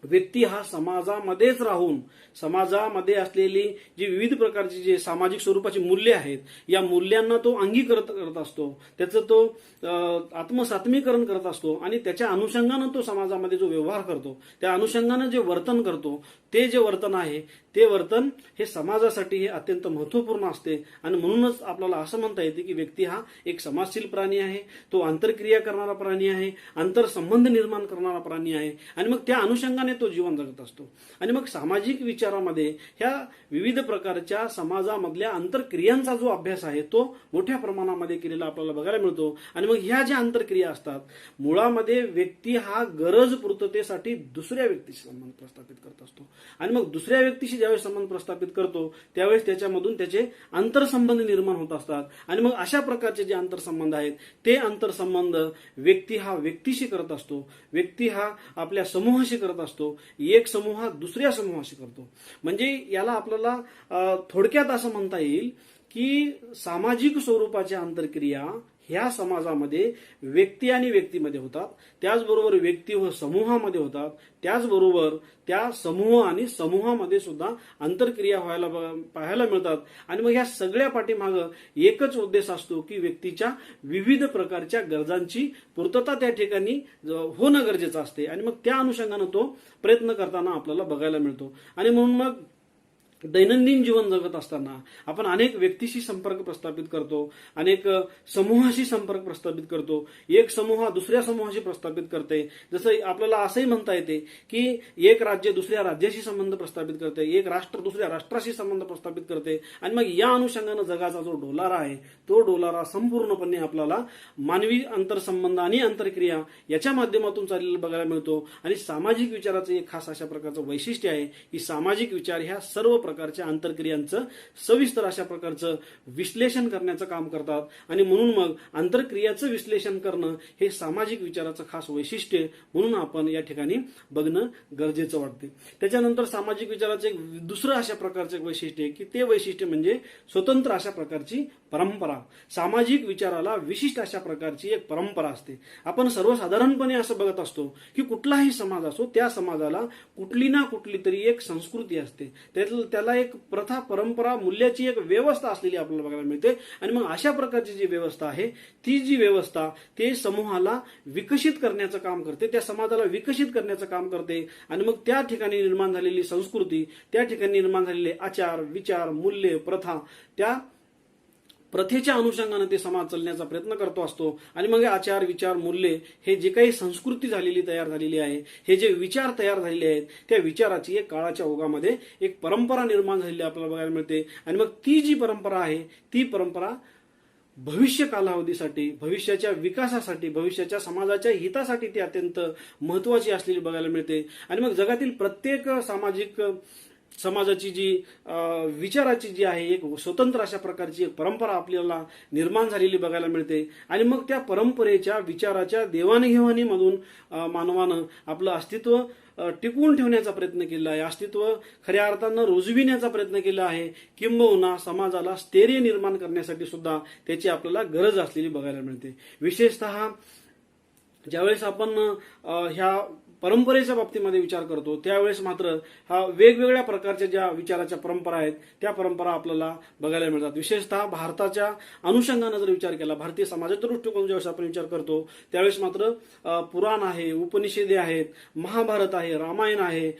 S1: व्यक्ती हा समाजामध्येच राहून समाजामध्ये असलेली जी विविध प्रकारची जे सामाजिक स्वरूपाची मूल्य आहेत या मूल्यांना तो अंगीकृत करत असतो, त्याचं तो आत्मसात्मीकरण करत असतो. आणि त्याच्या अनुषंगानं तो समाजामध्ये जो व्यवहार करतो, त्या अनुषंगानं जे वर्तन करतो, ते जे वर्तन आहे ते वर्तन हे समाजासाठी हे अत्यंत महत्वपूर्ण असते. आणि म्हणूनच आपल्याला असं म्हणता येते की व्यक्ती हा एक समाजशील प्राणी आहे, तो आंतरक्रिया करणारा प्राणी आहे, आंतरसंबंध निर्माण करणारा प्राणी आहे. आणि मग त्या अनुषंगाने तो जीवन जगत असतो. आणि मग सामाजिक विचारामध्ये ह्या विविध प्रकारच्या समाजामधल्या आंतरक्रियांचा जो अभ्यास आहे तो मोठ्या प्रमाणामध्ये केलेला आपल्याला बघायला मिळतो. आणि मग ह्या ज्या आंतरक्रिया असतात मुळामध्ये व्यक्ती हा गरज पूर्ततेसाठी दुसऱ्या व्यक्तीशी संबंध प्रस्थापित करत असतो. आणि मग दुसऱ्या व्यक्तीशी ज्यावेळेस संबंध प्रस्थापित करतो त्यावेळेस त्याच्यामधून त्याचे आंतरसंबंध निर्माण होत असतात. आणि मग अशा प्रकारचे जे आंतरसंबंध आहेत ते आंतरसंबंध व्यक्ती हा व्यक्तीशी करत असतो, व्यक्ती हा आपल्या समूहाशी करत असतो, एक समूह हा दुसऱ्या समूहाशी करतो. म्हणजे याला आपल्याला थोडक्यात असं म्हणता येईल की सामाजिक स्वरूपाच्या आंतरक्रिया ह्या समाजामध्ये व्यक्ती आणि व्यक्तीमध्ये होतात, त्याचबरोबर व्यक्ती व समूहामध्ये होतात, त्याचबरोबर त्या समूह आणि समूहामध्ये सुद्धा आंतरक्रिया पाहायला मिळतात. आणि मग ह्या सगळ्या पाठीमागं एकच उद्देश असतो की व्यक्तीच्या विविध प्रकारच्या गरजांची पूर्तता त्या ठिकाणी होणं गरजेचं असते. आणि मग त्या अनुषंगानं तो प्रयत्न करताना आपल्याला बघायला मिळतो. आणि म्हणून मग दैनंदिन जीवन जगत असताना आपण अनेक व्यक्तीशी संपर्क प्रस्थापित करतो, अनेक समूहाशी संपर्क प्रस्थापित करतो, एक समूह दुसऱ्या समूहाशी प्रस्थापित करते. जसं आपल्याला असंही म्हणता येते की एक राज्य दुसऱ्या राज्याशी संबंध प्रस्थापित करते, एक राष्ट्र दुसऱ्या राष्ट्राशी संबंध प्रस्थापित करते. आणि मग या अनुषंगानं जगाचा जो डोलारा आहे तो डोलारा संपूर्णपणे आपल्याला मानवी आंतरसंबंध आणि आंतरक्रिया याच्या माध्यमातून चाललेला बघायला मिळतो. आणि सामाजिक विचाराचं एक खास अशा प्रकारचं वैशिष्ट्य आहे की सामाजिक विचार ह्या सर्व प्रकारच्या आंतरक्रियांचं सविस्तर अशा प्रकारचं विश्लेषण करण्याचं काम करतात. आणि म्हणून मग आंतरक्रियाचं विश्लेषण करणं हे सामाजिक विचाराचं खास वैशिष्ट्य म्हणून आपण या ठिकाणी बघणं गरजेचं वाटते. त्याच्यानंतर सामाजिक विचाराचं एक दुसरं अशा प्रकारचं एक वैशिष्ट्य आहे की ते वैशिष्ट्य म्हणजे स्वतंत्र अशा प्रकारची परंपरा. सामाजिक विचाराला विशिष्ट अशा प्रकारची एक परंपरा असते. आपण सर्वसाधारणपणे असं बघत असतो की कुठलाही समाज असो त्या समाजाला कुठली ना कुठली तरी एक संस्कृती असते, त्याला त्याला एक प्रथा परंपरा मूल्याची एक व्यवस्था असलेली आपल्याला बघायला मिळते. आणि मग अशा प्रकारची जी व्यवस्था आहे ती जी व्यवस्था ते समूहाला विकसित करण्याचं काम करते, त्या समाजाला विकसित करण्याचं काम करते. आणि मग त्या ठिकाणी निर्माण झालेली संस्कृती, त्या ठिकाणी निर्माण झालेले आचार विचार मूल्य प्रथा, त्या प्रथेच्या अनुषंगाने ते समाज चालण्याचा प्रयत्न करतो असतो. आणि मग आचार विचार मूल्य हे जे काही संस्कृती झालेली तयार झालेली आहे, हे जे विचार तयार झालेले आहेत, त्या विचाराची एक काळाच्या ओघामध्ये एक परंपरा निर्माण झालेली आपल्याला बघायला मिळते. आणि मग ती जी परंपरा आहे ती परंपरा भविष्य कालावधीसाठी, भविष्याच्या विकासासाठी, भविष्याच्या समाजाच्या हितासाठी ती अत्यंत महत्वाची असलेली बघायला मिळते. आणि मग जगातील प्रत्येक सामाजिक समाजाची जी विचाराची जी आहे एक स्वतंत्र अशा प्रकारची एक परंपरा आपल्याला निर्माण झालेली बघायला मिळते. आणि मग त्या परंपरेच्या विचाराच्या देवाणघेवाणीमधून मानवानं आपलं अस्तित्व टिकवून ठेवण्याचा प्रयत्न केला आहे, अस्तित्व खऱ्या अर्थानं रुजविण्याचा प्रयत्न केला आहे. किंबहुना समाजाला स्थैर्य निर्माण करण्यासाठी सुद्धा त्याची आपल्याला गरज असलेली बघायला मिळते. विशेषतः ज्यावेळेस आपण ह्या परंपरेच्या बाबतीमध्ये विचार करतो त्यावेळेस मात्र हा वेगवेगळ्या प्रकारच्या ज्या विचाराच्या परंपरा आहेत त्या परंपरा आपल्याला बघायला मिळतात. विशेषतः भारताच्या अनुषंगाने जर विचार केला, भारतीय समाजाच्या दृष्टिकोन ज्यावेळेस आपण विचार करतो त्यावेळेस मात्र पुराण आहे, उपनिषदे आहेत, महाभारत आहे, रामायण आहे,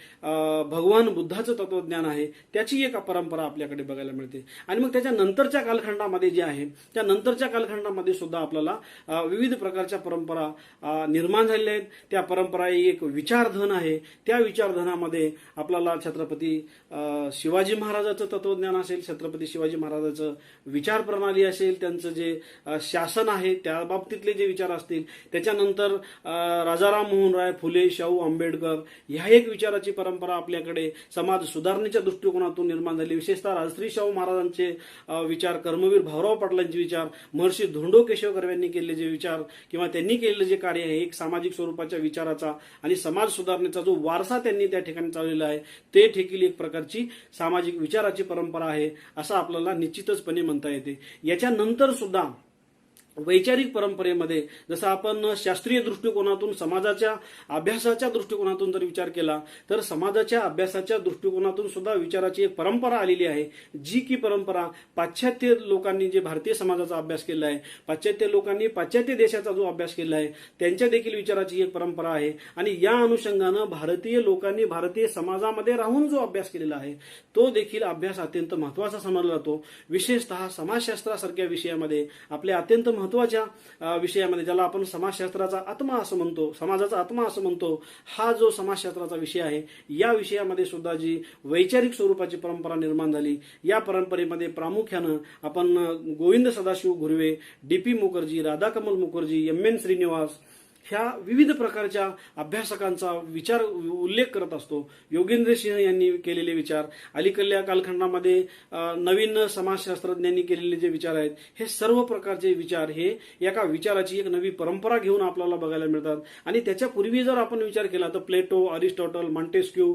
S1: भगवान बुद्धाचं तत्वज्ञान आहे, त्याची एक परंपरा आपल्याकडे बघायला मिळते. आणि मग त्याच्या नंतरच्या कालखंडामध्ये जे आहे त्या नंतरच्या कालखंडामध्ये सुद्धा आपल्याला विविध प्रकारच्या परंपरा निर्माण झालेल्या आहेत. त्या परंपरा एक विचारधन आहे. त्या विचारधनामध्ये आपल्याला छत्रपती शिवाजी महाराजांचं तत्वज्ञान असेल, छत्रपती शिवाजी महाराजांचं विचार प्रणाली असेल, त्यांचं जे शासन आहे त्या बाबतीतले जे विचार असतील, त्याच्यानंतर राजाराम मोहन राय, फुले, शाहू आंबेडकर ह्या एक विचाराची परंपरा आपल्याकडे समाज सुधारणेच्या दृष्टिकोनातून निर्माण झाली. विशेषतः राजश्री शाहू महाराजांचे विचार, कर्मवीर भाऊराव पाटलांचे विचार, महर्षी धोंडो केशव कर्वे यांनी केलेले जे विचार किंवा त्यांनी केलेलं जे कार्य आहे एक सामाजिक स्वरूपाच्या विचाराचा आणि समाज सुधारणेचा जो वारसा त्यांनी त्या ठिकाणी चालवलेला आहे ते देखील एक प्रकारची सामाजिक विचाराची परंपरा आहे असं आपल्याला निश्चितचपणे म्हणता येते. याच्यानंतर सुद्धा वैचारिक परंपरेमध्ये जसं आपण शास्त्रीय दृष्टिकोनातून समाजाच्या अभ्यासाच्या दृष्टिकोनातून जर विचार केला तर समाजाच्या अभ्यासाच्या दृष्टिकोनातून सुद्धा विचाराची एक परंपरा आलेली आहे, जी की परंपरा पाश्चात्य लोकांनी जे भारतीय समाजाचा अभ्यास केला आहे, पाश्चात्य लोकांनी पाश्चात्य देशाचा जो अभ्यास केला आहे त्यांच्या देखील विचाराची एक परंपरा आहे. आणि या अनुषंगानं भारतीय लोकांनी भारतीय समाजामध्ये राहून जो अभ्यास केलेला आहे तो देखील अभ्यास अत्यंत महत्वाचा समजला जातो. विशेषतः समाजशास्त्रासारख्या विषयामध्ये आपल्या अत्यंत महत्वाच्या विषयामध्ये ज्याला आपण समाजशास्त्राचा आत्मा असं म्हणतो, समाजाचा आत्मा असं म्हणतो, हा जो समाजशास्त्राचा विषय आहे या विषयामध्ये सुद्धा जी वैचारिक स्वरूपाची परंपरा निर्माण झाली या परंपरेमध्ये प्रामुख्यानं आपण गोविंद सदाशिव घुर्वे, डी.पी. मुखर्जी, राधाकमल मुखर्जी, एम.एन. श्रीनिवास ह्या विविध प्रकारच्या अभ्यासकांचा विचार उल्लेख करत असतो. योगेंद्र सिंह यांनी केलेले विचार, अलीकडल्या कालखंडामध्ये नवीन समाजशास्त्रज्ञांनी केलेले जे विचार आहेत हे सर्व प्रकारचे विचार हे एका विचाराची एक नवी परंपरा घेऊन आपल्याला बघायला मिळतात. आणि त्याच्यापूर्वी जर आपण विचार केला तर प्लेटो, अरिस्टॉटल, मॉन्टेस्क्यू,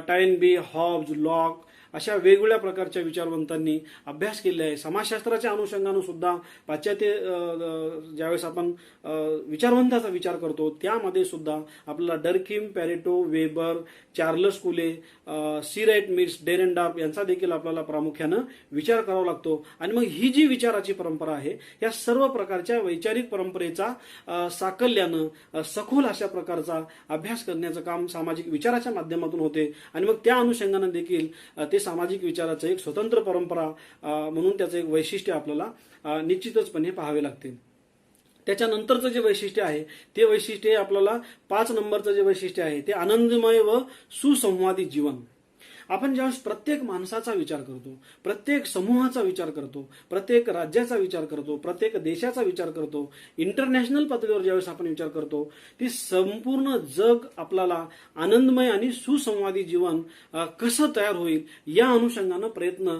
S1: टायनबी, हॉब्स, लॉक अशा वेगवेगळ्या प्रकारच्या विचारवंतांनी अभ्यास केले आहे. समाजशास्त्राच्या अनुषंगानं सुद्धा पाश्चात्य ज्यावेळेस आपण विचारवंताचा विचार करतो त्यामध्ये सुद्धा आपल्याला डर्किम, पॅरेटो, वेबर, चार्लस कुले, सी राईट मिल्स, डेरेनडार्फ यांचा देखील आपल्याला प्रामुख्यानं विचार करावा लागतो. आणि मग ही जी विचाराची परंपरा आहे या सर्व प्रकारच्या वैचारिक परंपरेचा साकल्यानं सखोल अशा प्रकारचा अभ्यास करण्याचं काम सामाजिक विचाराच्या माध्यमातून होते. आणि मग त्या अनुषंगानं देखील ते सामाजिक विचाराचं एक स्वतंत्र परंपरा म्हणून त्याचं एक वैशिष्ट्य आपल्याला निश्चितचपणे पाहावे लागते. त्याच्यानंतरचं जे वैशिष्ट्य आहे ते वैशिष्ट्य आपल्याला 5 नंबरचं जे वैशिष्ट्य आहे ते आनंदमय व सुसंवादी जीवन. आपण ज्यावेळेस प्रत्येक माणसाचा विचार करतो, प्रत्येक समूहाचा विचार करतो, प्रत्येक राज्याचा विचार करतो, प्रत्येक देशाचा विचार करतो, इंटरनॅशनल पातळीवर ज्यावेळेस आपण विचार करतो ती संपूर्ण जग आपल्याला आनंदमय आणि सुसंवादी जीवन कसं तयार होईल या अनुषंगानं प्रयत्न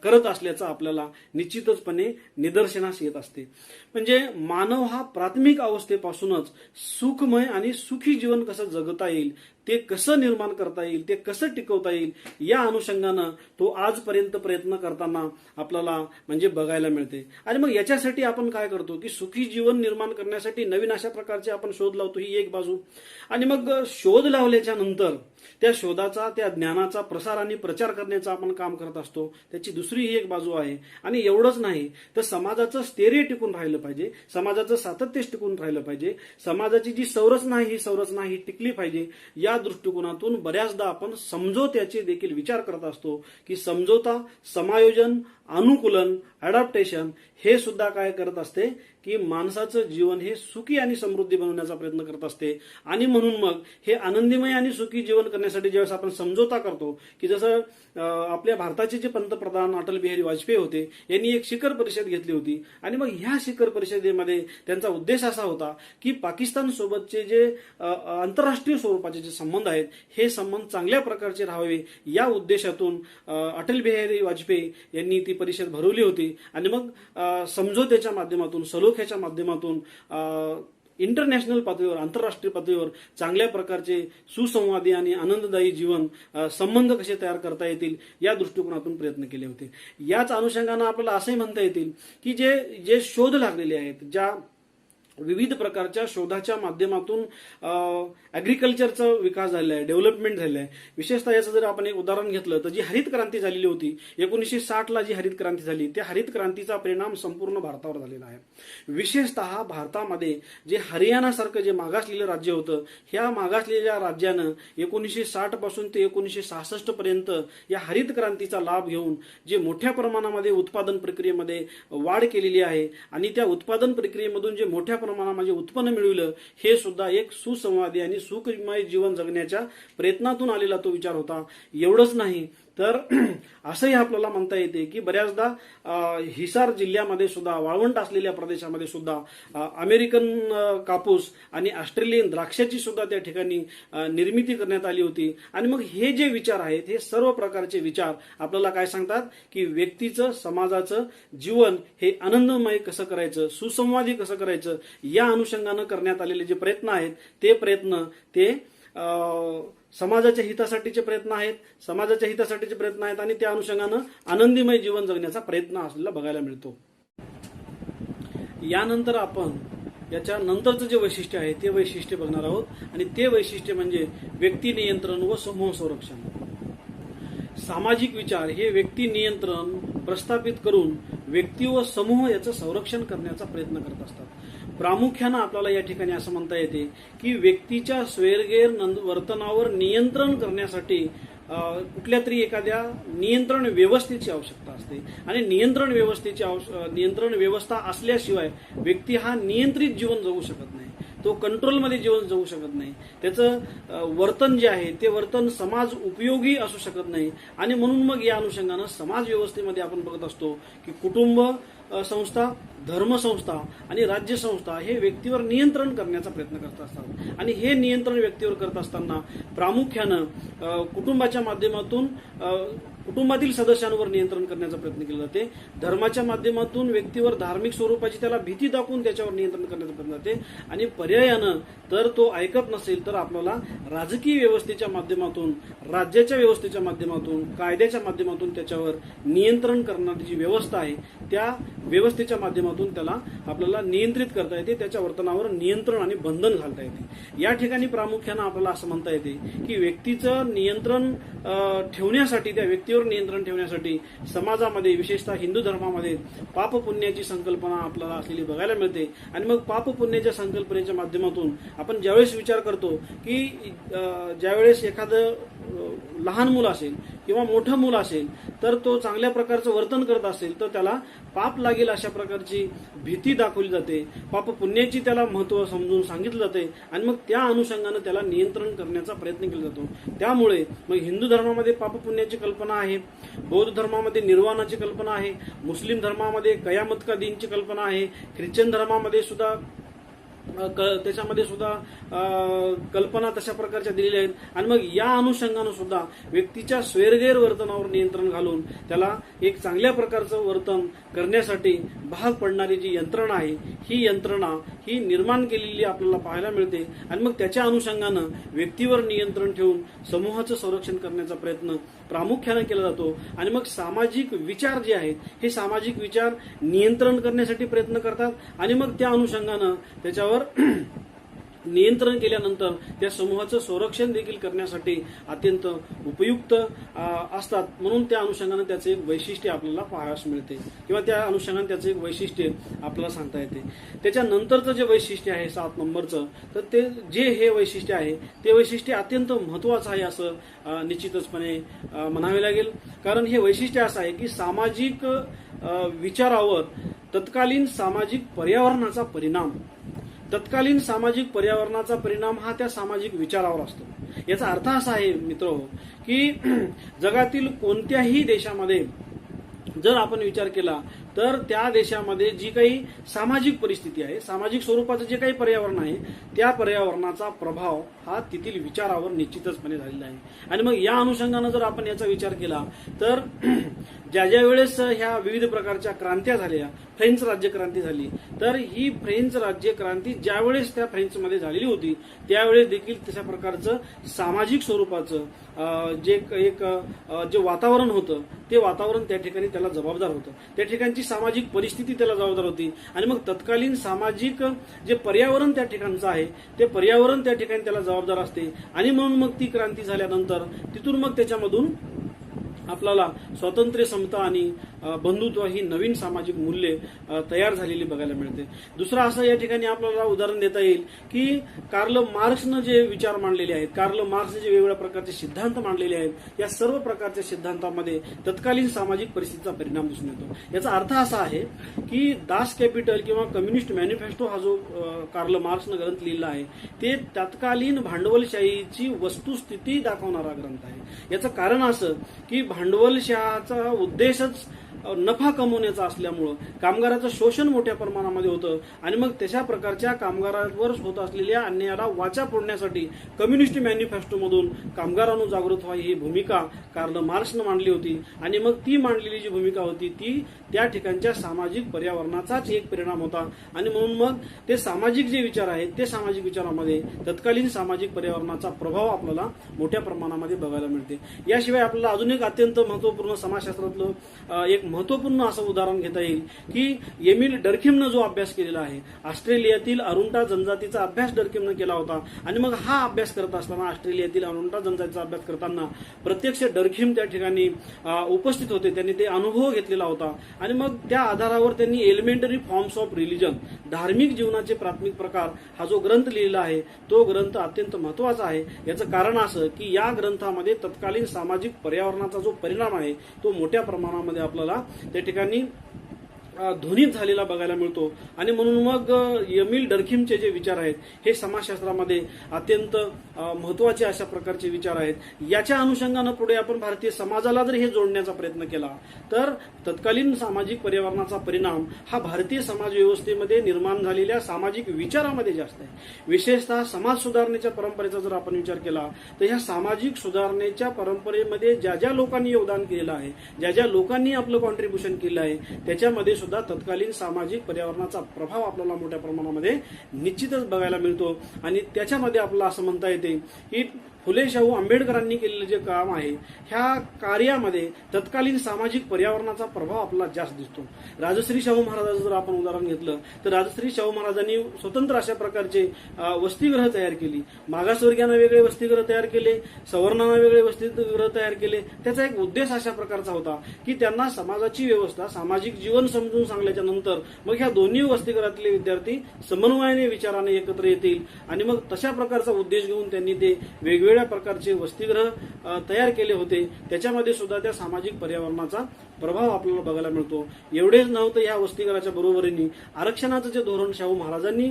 S1: करत असल्याचं आपल्याला निश्चितचपणे निदर्शनास येत असते. म्हणजे मानव हा प्राथमिक अवस्थेपासूनच सुखमय आणि सुखी जीवन कसं जगता येईल ते कसं निर्माण करता येईल, ते कसं टिकवता येईल, या अनुषंगानं तो आजपर्यंत प्रयत्न करताना आपल्याला म्हणजे बघायला मिळते. आणि मग याच्यासाठी आपण काय करतो की सुखी जीवन निर्माण करण्यासाठी नवीन अशा प्रकारचे आपण शोध लावतो, ही एक बाजू. आणि मग शोध लावल्याच्या नंतर त्या शोधाचा, त्या ज्ञानाचा प्रसार आणि प्रचार करण्याचं आपण काम करत असतो. त्याची दुसरी ही एक बाजू आहे. आणि एवढंच नाही तर समाजाचं स्थैर्य टिकून राहिलं पाहिजे, समाजाचं सातत्य टिकून राहिलं पाहिजे, समाजाची जी संरचना आहे ही संरचना ही टिकली पाहिजे. या दृष्टिकोनातून बऱ्याचदा आपण समझोत्याचे देखील विचार करत असतो की समझोता, समायोजन, अनुकूलन, अडॅप्टेशन हे सुद्धा काय करत असते की माणसाचं जीवन हे सुखी आणि समृद्धी बनवण्याचा प्रयत्न करत असते. आणि म्हणून मग हे आनंदमय आणि सुखी जीवन करण्यासाठी ज्यावेळेस आपण समझोता करतो की जसं आपल्या भारताचे जे पंतप्रधान अटल बिहारी वाजपेयी होते, यांनी एक शिखर परिषद घेतली होती. आणि मग ह्या शिखर परिषदेमध्ये त्यांचा उद्देश असा होता की पाकिस्तान सोबतचे जे आंतरराष्ट्रीय स्वरूपाचे जे संबंध आहेत हे संबंध चांगल्या प्रकारचे राहावे, या उद्देशातून अटल बिहारी वाजपेयी यांनी ती परिषद भरवली होती. आणि मग समझोत्याच्या माध्यमातून, सलोख्याच्या माध्यमातून इंटरनॅशनल पातळीवर, आंतरराष्ट्रीय पातळीवर चांगल्या प्रकारचे सुसंवादी आणि आनंददायी जीवन संबंध कसे तयार करता येतील या दृष्टिकोनातून प्रयत्न केले होते. याच अनुषंगानं आपल्याला असंही म्हणता येतील की जे शोध लागलेले आहेत, ज्या विविध प्रकारच्या शोधाच्या माध्यमातून ऍग्रिकल्चरचा विकास झालेला आहे, डेव्हलपमेंट झालेलं आहे. विशेषतः याचं जर आपण एक उदाहरण घेतलं तर जी हरित क्रांती झालेली होती 1960ला, जी हरित क्रांती झाली, त्या हरित क्रांतीचा परिणाम संपूर्ण भारतावर झालेला आहे. विशेषतः भारतामध्ये जे हरियाणासारखं जे मागासलेलं राज्य होतं, ह्या मागासलेल्या राज्यानं 1960 पासून ते 1966 पर्यंत या हरित क्रांतीचा लाभ घेऊन जे मोठ्या प्रमाणामध्ये उत्पादन प्रक्रियेमध्ये वाढ केलेली आहे आणि त्या उत्पादन प्रक्रियेमधून जे मोठ्या प्रमाणामध्ये उत्पन्न मिळवलं, हे सुद्धा एक सुसंवादी आणि सुखमय जीवन जगण्याच्या प्रयत्नातून आलेला तो विचार होता. एवढंच नाही तर असंही आपल्याला म्हणता येते की बऱ्याचदा हिसार जिल्ह्यामध्ये सुद्धा, वाळवंट असलेल्या प्रदेशामध्ये सुद्धा अमेरिकन कापूस आणि ऑस्ट्रेलियन द्राक्षाची सुद्धा त्या ठिकाणी निर्मिती करण्यात आली होती. आणि मग हे जे विचार आहेत, हे सर्व प्रकारचे विचार आपल्याला काय सांगतात की व्यक्तीचं, समाजाचं जीवन हे आनंदमय कसं करायचं, सुसंवादी कसं करायचं, या अनुषंगानं करण्यात आलेले जे प्रयत्न आहेत ते प्रयत्न समाजाच्या हितासाठीचे प्रयत्न आहेत, आणि त्या अनुषंगानं आनंदमय जीवन जगण्याचा प्रयत्न असलेला बघायला मिळतो. यानंतर आपण याच्या नंतरचं जे वैशिष्ट्य आहे ते वैशिष्ट्य बघणार आहोत. आणि ते वैशिष्ट्य म्हणजे व्यक्ती नियंत्रण व समूह संरक्षण. सामाजिक विचार हे व्यक्ती नियंत्रण प्रस्थापित करून व्यक्ती व समूह याचं संरक्षण करण्याचा प्रयत्न करत असतात. प्रामुख्यानं आपल्याला या ठिकाणी असं म्हणता येते की व्यक्तीच्या स्वैरगैर वर्तनावर नियंत्रण करण्यासाठी कुठल्या तरी एखाद्या नियंत्रण व्यवस्थेची आवश्यकता असते. आणि नियंत्रण व्यवस्था असल्याशिवाय व्यक्ती हा नियंत्रित जीवन जगू शकत नाही, तो कंट्रोलमध्ये जीवन जगू शकत नाही, त्याचं वर्तन जे आहे ते वर्तन समाज उपयोगी असू शकत नाही. आणि म्हणून मग या अनुषंगानं समाज व्यवस्थेमध्ये आपण बघत असतो की कुटुंब संस्था, धर्मसंस्था आणि राज्यसंस्था हे व्यक्तीवर नियंत्रण करण्याचा प्रयत्न करत असतात. आणि हे नियंत्रण व्यक्तीवर करत असताना प्रामुख्यानं कुटुंबाच्या माध्यमातून कुटुंबातील सदस्यांवर नियंत्रण करण्याचा प्रयत्न केला जाते. धर्माच्या माध्यमातून व्यक्तीवर धार्मिक स्वरूपाची त्याला भीती दाखवून त्याच्यावर नियंत्रण करण्याचा प्रयत्न जाते. आणि पर्यायानं तर तो ऐकत नसेल तर आपल्याला राजकीय व्यवस्थेच्या माध्यमातून, राज्याच्या व्यवस्थेच्या माध्यमातून, कायद्याच्या माध्यमातून त्याच्यावर नियंत्रण करणारी जी व्यवस्था आहे त्या व्यवस्थेच्या माध्यमातून त्याला आपल्याला नियंत्रित करता येते, त्याच्या वर्तनावर नियंत्रण आणि बंधन घालता येते. या ठिकाणी प्रामुख्यानं आपल्याला असं म्हणता येते की व्यक्तीचं नियंत्रण ठेवण्यासाठी, त्या व्यक्तीवर नियंत्रण ठेवण्यासाठी समाजामध्ये, विशेषतः हिंदू धर्मामध्ये पाप पुण्याची संकल्पना आपल्याला असलेली बघायला मिळते. आणि मग पाप पुण्याच्या संकल्पनेच्या माध्यमातून आपण ज्यावेळेस विचार करतो की ज्यावेळेस एखादं लहान मुलं असेल किंवा मोठं मुलं असेल तर तो चांगल्या प्रकारचं वर्तन करत असेल तर त्याला पाप लागेल अशा प्रकारची भीती दाखवली जाते, पाप पुण्याची त्याला महत्व समजून सांगितलं जाते. आणि मग त्या अनुषंगानं त्याला नियंत्रण करण्याचा प्रयत्न केला जातो. त्यामुळे मग हिंदू धर्मामध्ये पाप पुण्याची कल्पना आहे, बौद्ध धर्मामध्ये निर्वाणाची कल्पना आहे, मुस्लिम धर्मामध्ये कयामत का दिनची कल्पना आहे, ख्रिश्चन धर्मामध्ये सुद्धा त्याच्यामध्ये सुद्धा कल्पना तशा प्रकारच्या दिलेल्या आहेत. आणि मग या अनुषंगानं सुद्धा व्यक्तीच्या स्वैरगैर वर्तनावर नियंत्रण घालून त्याला एक चांगल्या प्रकारचं वर्तन करण्यासाठी भाग पडणारी जी यंत्रणा आहे, ही ही निर्माण केलेली आपल्याला पाहायला मिळते. आणि मग त्याच्या अनुषंगानं व्यक्तीवर नियंत्रण ठेवून समूहाचं संरक्षण करण्याचा प्रयत्न प्रामुख्याने केला जातो. आणि मग सामाजिक विचार जे आहेत हे सामाजिक विचार नियंत्रण करण्यासाठी प्रयत्न करतात. आणि मग त्या अनुषंगानं त्याच्यावर नियंत्रण केल्यानंतर त्या समूहाचं संरक्षण देखील करण्यासाठी अत्यंत उपयुक्त असतात. म्हणून त्या अनुषंगाने त्याचे एक वैशिष्ट्य आपल्याला पाहावयास मिळते किंवा त्या अनुषंगाने त्याचे एक वैशिष्ट्य आपल्याला सांगता येते. त्याच्यानंतरचं जे वैशिष्ट्य आहे 7 नंबरचं, तर ते जे हे वैशिष्ट्य आहे ते वैशिष्ट्य अत्यंत महत्वाचं आहे असं निश्चितचपणे म्हणावे लागेल. कारण हे वैशिष्ट्य असं आहे की सामाजिक विचारावर तत्कालीन सामाजिक पर्यावरणाचा परिणाम हा त्या सामाजिक विचारावर असतो. याचा अर्थ असा आहे मित्र की जगातील कोणत्याही देशामध्ये जर आपण विचार केला तर त्या देशामध्ये जी काही सामाजिक परिस्थिती आहे, सामाजिक स्वरूपाचं जे काही पर्यावरण आहे, त्या पर्यावरणाचा प्रभाव हा तेथील विचारावर निश्चितचपणे झालेला आहे. आणि मग या अनुषंगानं जर आपण याचा विचार केला तर ज्या वेळेस ह्या विविध प्रकारच्या क्रांत्या झाल्या, फ्रेंच राज्यक्रांती झाली, तर ही फ्रेंच राज्यक्रांती ज्यावेळेस त्या फ्रेंचमध्ये झालेली होती त्यावेळेस देखील तशा प्रकारचं सामाजिक स्वरूपाचं जे वातावरण होतं ते वातावरण त्या ठिकाणी त्याला जबाबदार होतं. त्या ठिकाणची सामाजिक परिस्थिती त्याला जबाबदार होती. आणि मग तत्कालीन सामाजिक जे पर्यावरण त्या ठिकाणचं आहे ते पर्यावरण त्या ठिकाणी त्याला जबाबदार असते. आणि म्हणून मग ती क्रांती झाल्यानंतर तिथून मग त्याच्यामधून आपल्याला स्वातंत्र्य, समता आणि बंधुत्व ही नवीन सामाजिक मूल्ये तयार झालेली बघायला मिळते. दुसरं असं या ठिकाणी आपल्याला उदाहरण देता येईल की कार्ल मार्क्सनं जे विचार मांडलेले आहेत, कार्ल मार्क्सने जे वेगवेगळ्या प्रकारचे सिद्धांत मांडलेले आहेत, या सर्व प्रकारच्या सिद्धांतामध्ये तत्कालीन सामाजिक परिस्थितीचा परिणाम दिसून येतो. याचा अर्थ असा आहे की दास कॅपिटल किंवा कम्युनिस्ट मॅनिफेस्टो हा जो कार्ल मार्क्सनं ग्रंथ लिहिला आहे ते तत्कालीन भांडवलशाहीची वस्तुस्थिती दाखवणारा ग्रंथ आहे. याचं कारण असं की भांडवलशाहाचा उद्देशच नफा कमवण्याचा असल्यामुळं कामगाराचं शोषण मोठ्या प्रमाणामध्ये होतं. आणि मग तशा प्रकारच्या कामगारांवर होत असलेल्या अन्यायाला वाचा फोडण्यासाठी कम्युनिस्ट मॅनिफेस्टोमधून कामगारांनो जागृत व्हा ही भूमिका कार्ल मार्क्सनं मांडली होती. आणि मग ती मांडलेली जी भूमिका होती ती त्या ठिकाणच्या सामाजिक पर्यावरणाचाच एक परिणाम होता. आणि म्हणून मग ते सामाजिक जे विचार आहेत ते सामाजिक विचारामध्ये तत्कालीन सामाजिक पर्यावरणाचा प्रभाव आपल्याला मोठ्या प्रमाणामध्ये बघायला मिळते. याशिवाय आपल्याला अजून एक अत्यंत महत्वपूर्ण समाजशास्त्रातलं एक महत्वपूर्ण असं उदाहरण घेता येईल की एमिल डर्खिमनं जो अभ्यास केलेला आहे, ऑस्ट्रेलियातील अरुंटा जनजातीचा अभ्यास डर्खिमनं केला होता. आणि मग हा अभ्यास करत असताना, ऑस्ट्रेलियातील अरुंटा जनजातीचा अभ्यास करताना प्रत्यक्ष डर्खिम त्या ठिकाणी उपस्थित होते, त्यांनी ते अनुभव घेतलेला होता. आणि मग त्या आधारावर त्यांनी एलिमेंटरी फॉर्म्स ऑफ रिलिजन, धार्मिक जीवनाचे प्राथमिक प्रकार, हा जो ग्रंथ लिहिला आहे तो ग्रंथ अत्यंत महत्वाचा आहे. याचं कारण असं की या ग्रंथामध्ये तत्कालीन सामाजिक पर्यावरणाचा जो परिणाम आहे तो मोठ्या प्रमाणामध्ये आपल्याला त्या ठिकाणी ध्वनित झालेला बघायला मिळतो. आणि म्हणून मग एमिल डर्खिमचे जे विचार आहेत हे समाजशास्त्रामध्ये अत्यंत महत्वाचे अशा प्रकारचे विचार आहेत. याच्या अनुषंगानं पुढे आपण भारतीय समाजाला जर हे जोडण्याचा प्रयत्न केला तर तत्कालीन सामाजिक पर्यावरणाचा परिणाम हा भारतीय समाज व्यवस्थेमध्ये निर्माण झालेल्या सामाजिक विचारामध्ये जास्त आहे. विशेषतः समाज सुधारणेच्या परंपरेचा जर आपण विचार केला तर ह्या सामाजिक सुधारणेच्या परंपरेमध्ये ज्या ज्या लोकांनी योगदान केलेलं आहे, ज्या ज्या लोकांनी आपलं कॉन्ट्रीब्युशन केलं आहे त्याच्यामध्ये सुद्धा तत्कालीन सामाजिक पर्यावरणाचा प्रभाव आपल्याला मोठ्या प्रमाणामध्ये निश्चितच बघायला मिळतो. आणि त्याच्यामध्ये आपल्याला असं म्हणता येते की फुले शाहू आंबेडकरांनी केलेलं जे काम आहे ह्या कार्यामध्ये तत्कालीन सामाजिक पर्यावरणाचा प्रभाव आपल्याला जास्त दिसतो. राजश्री शाहू महाराजांचं जर आपण उदाहरण घेतलं तर राजश्री शाहू महाराजांनी स्वतंत्र अशा प्रकारचे वसतिगृह तयार केली. मागासवर्गीयांना वेगळे वसतिगृह तयार केले, सवर्णांना वेगळे वसतिगृह तयार केले. त्याचा एक उद्देश अशा प्रकारचा होता की त्यांना समाजाची व्यवस्था, सामाजिक जीवन समजून सांगल्याच्या नंतर मग ह्या दोन्ही वसतिगृहातले विद्यार्थी समन्वयाने विचाराने एकत्र येतील. आणि मग तशा प्रकारचा उद्देश घेऊन त्यांनी ते वेगवेगळ्या प्रकारचे वसतिगृह तयार केले होते. त्याच्यामध्ये सुद्धा त्या सामाजिक पर्यावरणाचा प्रभाव आपल्याला बघायला मिळतो. एवढेच नव्हतं, या वसतिगृहाच्या बरोबरीने आरक्षणाचं जे धोरण शाहू महाराजांनी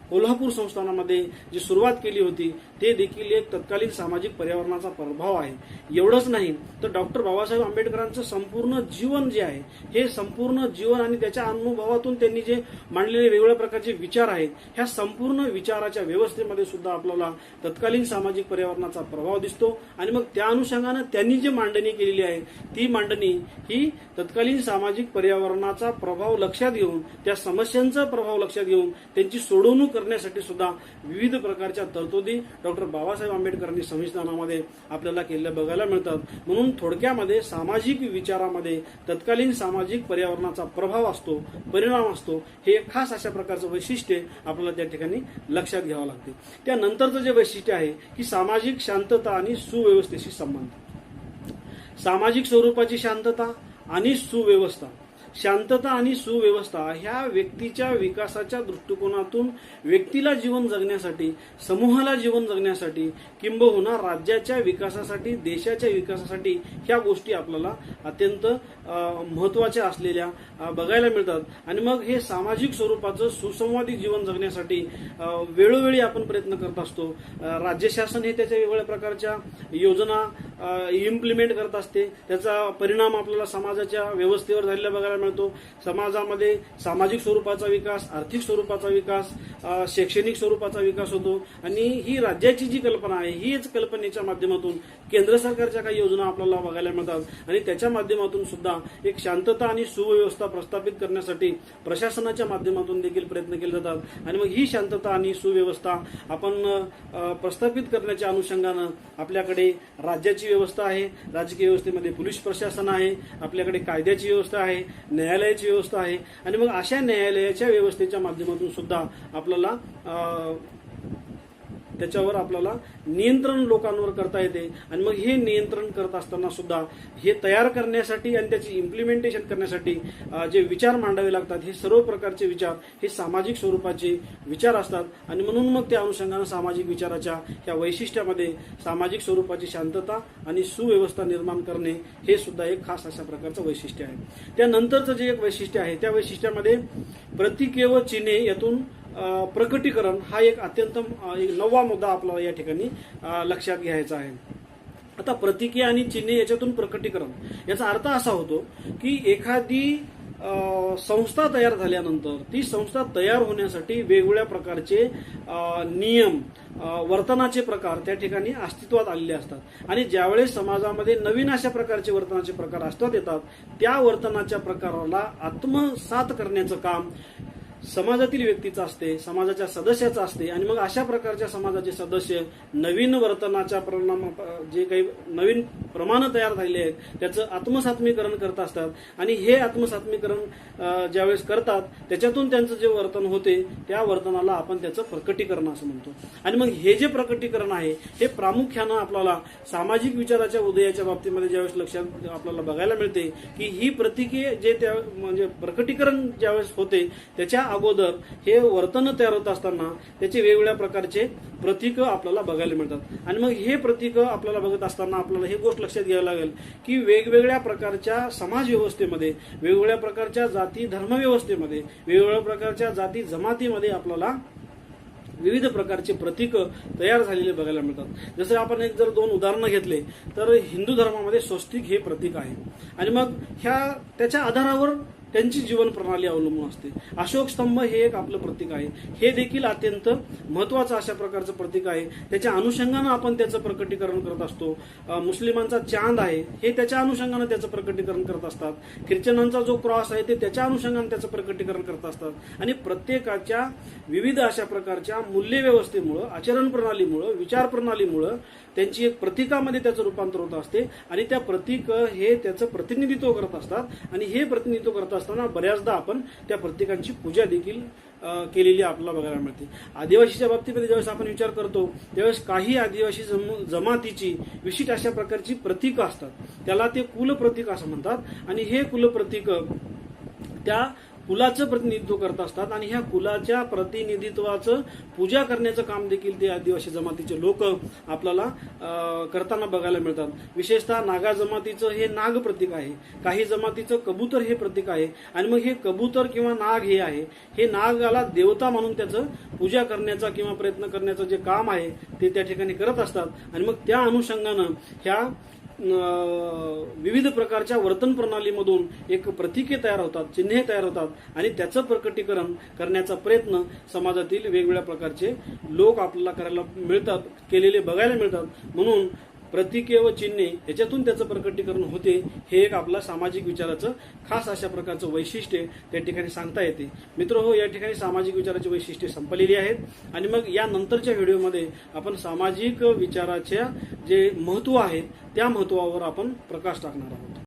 S1: कोल्हापूर संस्थानामध्ये जी सुरुवात केली होती ते देखील एक तत्कालीन सामाजिक पर्यावरणाचा प्रभाव आहे. एवढंच नाही तर डॉक्टर बाबासाहेब आंबेडकरांचं संपूर्ण जीवन जे आहे हे संपूर्ण जीवन आणि त्याच्या अनुभवातून त्यांनी जे मांडलेले वेगवेगळ्या प्रकारचे विचार आहेत ह्या संपूर्ण विचाराच्या व्यवस्थेमध्ये सुद्धा आपल्याला तत्कालीन सामाजिक पर्यावरणाचा प्रभाव दिसतो आणि मग त्या अनुषंगानं त्यांनी जी मांडणी केलेली आहे ती मांडणी ही तत्कालीन सामाजिक पर्यावरणाचा प्रभाव लक्षात घेऊन, त्या समस्यांचा प्रभाव लक्षात घेऊन त्यांची सोडवणूक करण्यासाठी सुद्धा विविध प्रकारच्या तरतुदी डॉक्टर बाबासाहेब आंबेडकरांनी संविधानामध्ये आपल्याला केलेल्या बघायला मिळतात. म्हणून थोडक्यामध्ये सामाजिक विचारामध्ये तत्कालीन सामाजिक पर्यावरणाचा प्रभाव असतो, परिणाम असतो, हे खास अशा प्रकारचं वैशिष्ट्य आपल्याला त्या ठिकाणी लक्षात घ्यावं लागते. त्यानंतरचं जे वैशिष्ट्य आहे की सामाजिक शांतता आणि सुव्यवस्थेशी संबंध. सामाजिक स्वरूपाची शांतता आणि सुव्यवस्था. शांतता आणि सुव्यवस्था ह्या व्यक्तीच्या विकासाच्या दृष्टिकोनातून व्यक्तीला जीवन जगण्यासाठी, समूहाला जीवन जगण्यासाठी, किंबहुना राज्याच्या विकासासाठी, देशाच्या विकासासाठी ह्या गोष्टी आपल्याला अत्यंत महत्त्वाच्या असलेल्या बघायला मिळतात. आणि मग हे सामाजिक स्वरूपाचं सुसंवादी जीवन जगण्यासाठी वेळोवेळी आपण प्रयत्न करत असतो. राज्य शासन हे त्याच्या वेगवेगळ्या प्रकारच्या योजना इम्प्लिमेंट करत असते. त्याचा परिणाम आपल्याला समाजाच्या व्यवस्थेवर झालेला बघायला मिळतो. समाजामध्ये सामाजिक स्वरूपाचा विकास, आर्थिक स्वरूपाचा विकास, शैक्षणिक स्वरूपाचा विकास होतो. आणि ही राज्याची जी कल्पना आहे हीच कल्पनेच्या माध्यमातून केंद्र सरकारच्या काही योजना आपल्याला बघायला मिळतात. आणि त्याच्या माध्यमातून सुद्धा एक शांतता आणि सुव्यवस्था प्रस्थापित करण्यासाठी प्रशासनाच्या माध्यमातून देखील प्रयत्न केले जातात. आणि मग ही शांतता आणि सुव्यवस्था आपण प्रस्थापित करण्याच्या अनुषंगानं आपल्याकडे राज्याची व्यवस्था आहे, राजकीय व्यवस्थेमध्ये पोलीस प्रशासन आहे, आपल्याकडे कायद्याची व्यवस्था आहे, न्यायालयाची व्यवस्था आहे. आणि मग अशा न्यायालयाच्या व्यवस्थेच्या माध्यमातून सुद्धा आपल्याला त्याच्यावर आपल्याला नियंत्रण लोकांवर करता येते. आणि मग हे नियंत्रण करत असताना सुद्धा हे तयार करण्यासाठी आणि त्याची इम्प्लिमेंटेशन करण्यासाठी जे विचार मांडावे लागतात, हे सर्व प्रकारचे विचार हे सामाजिक स्वरूपाचे विचार असतात. आणि म्हणून मग त्या अनुषंगानं सामाजिक विचाराच्या ह्या वैशिष्ट्यामध्ये सामाजिक स्वरूपाची शांतता आणि सुव्यवस्था निर्माण करणे हे सुद्धा एक खास अशा प्रकारचं वैशिष्ट्य आहे. त्यानंतरचं जे एक वैशिष्ट्य आहे त्या वैशिष्ट्यामध्ये प्रतीके व चिन्हे यातून प्रकटीकरण हा एक अत्यंत एक नवा मुद्दा आपल्याला या ठिकाणी लक्षात घ्यायचा आहे. आता प्रतीके आणि चिन्हे याच्यातून प्रकटीकरण याचा अर्थ असा होतो की एखादी संस्था तयार झाल्यानंतर ती संस्था तयार होण्यासाठी वेगवेगळ्या प्रकारचे नियम, वर्तनाचे प्रकार त्या ठिकाणी अस्तित्वात आलेले असतात. आणि ज्यावेळेस समाजामध्ये नवीन अशा प्रकारचे वर्तनाचे प्रकार अस्तित्वात येतात, त्या वर्तनाच्या प्रकाराला आत्मसात करण्याचं काम समाजातील व्यक्तीचं असते, समाजाच्या सदस्याचं असते. आणि मग अशा प्रकारच्या समाजाचे सदस्य नवीन वर्तनाच्या परिणाम, जे काही नवीन प्रमाण तयार झालेले आहेत त्याचं आत्मसात्मीकरण करत असतात. आणि हे आत्मसात्मीकरण ज्यावेळेस करतात त्याच्यातून त्यांचं जे वर्तन होते त्या वर्तनाला आपण त्याचं प्रकटीकरण असं म्हणतो. आणि मग हे जे प्रकटीकरण आहे हे प्रामुख्यानं आपल्याला सामाजिक विचाराच्या उदयाच्या बाबतीमध्ये ज्यावेळेस लक्षात आपल्याला बघायला मिळते की ही प्रतीके जे त्या म्हणजे प्रकटीकरण ज्यावेळेस होते त्याच्या अगोदर हे वर्तन तयार होत असताना त्याचे वेगवेगळ्या प्रकारचे प्रतीक आपल्याला बघायला मिळतात. आणि मग हे प्रतीक आपल्याला बघत असताना आपल्याला हे गोष्ट लक्षात घ्यावी लागेल की वेगवेगळ्या प्रकारच्या समाज व्यवस्थेमध्ये, वेगवेगळ्या प्रकारच्या जाती धर्म व्यवस्थेमध्ये, वेगवेगळ्या प्रकारच्या जाती जमातीमध्ये आपल्याला विविध प्रकारचे प्रतीक तयार झालेले बघायला मिळतात. जसं आपण एक जर दोन उदाहरणं घेतले तर हिंदू धर्मामध्ये स्वस्तिक हे प्रतीक आहे. आणि मग त्याच्या आधारावर त्यांची जीवन प्रणाली अवलंबून असते. अशोक स्तंभ हे एक आपलं प्रतीक आहे. हे देखील अत्यंत महत्वाचं अशा प्रकारचं प्रतीक आहे. त्याच्या अनुषंगानं आपण त्याचं प्रकटीकरण करत असतो. मुस्लिमांचा चांद आहे हे त्याच्या अनुषंगानं त्याचं प्रकटीकरण करत असतात. ख्रिश्चनांचा जो क्रॉस आहे ते त्याच्या अनुषंगानं त्याचं प्रकटीकरण करत असतात. आणि प्रत्येकाच्या विविध अशा प्रकारच्या मूल्यव्यवस्थेमुळं, आचरण प्रणालीमुळं, विचार प्रणालीमुळं त्यांची एक प्रतीकामध्ये त्याचं रूपांतर होत असते. आणि त्या प्रतीक हे त्याचं प्रतिनिधित्व करत असतात. आणि हे प्रतिनिधित्व करत असताना बऱ्याचदा आपण त्या प्रतीकांची पूजा देखील केलेली आपल्याला बघायला मिळते. आदिवासीच्या बाबतीमध्ये ज्यावेळेस आपण विचार करतो त्यावेळेस काही आदिवासी जमातीची विशिष्ट अशा प्रकारची प्रतीक असतात. त्याला ते कुलप्रतीक असं म्हणतात. आणि हे कुलप्रतीक त्या कुलाचं प्रतिनिधित्व करत असतात. आणि ह्या कुलाच्या प्रतिनिधित्वाचं पूजा करण्याचं काम देखील ते आदिवासी जमातीचे लोक आपल्याला करताना बघायला मिळतात. विशेषतः नागा जमातीचं हे नाग प्रतीक आहे. काही जमातीचं कबूतर हे प्रतीक आहे. आणि मग हे कबूतर किंवा नाग हे आहे, हे नागाला देवता म्हणून त्याचं पूजा करण्याचा किंवा प्रयत्न करण्याचं जे काम आहे ते त्या ठिकाणी करत असतात. आणि मग त्या अनुषंगानं ह्या विविध प्रकारच्या वर्तन प्रणालीमधून एक प्रतीके तयार होतात, चिन्हे तयार होतात आणि त्याचं प्रकटीकरण करण्याचा प्रयत्न समाजातील वेगवेगळ्या प्रकारचे लोक आपल्याला करायला मिळतात, केलेले बघायला मिळतात. म्हणून प्रतीके व चिन्हे याच्यातून त्याचं प्रकटीकरण होते. हे एक आपला सामाजिक विचाराचं खास अशा प्रकारचं वैशिष्ट्य त्या ठिकाणी सांगता येते. मित्रहो, या ठिकाणी सामाजिक विचाराची वैशिष्ट्ये संपलेली आहेत आणि मग या नंतरच्या व्हिडिओमध्ये आपण सामाजिक विचाराच्या जे महत्व आहे त्या महत्वावर आपण प्रकाश टाकणार आहोत.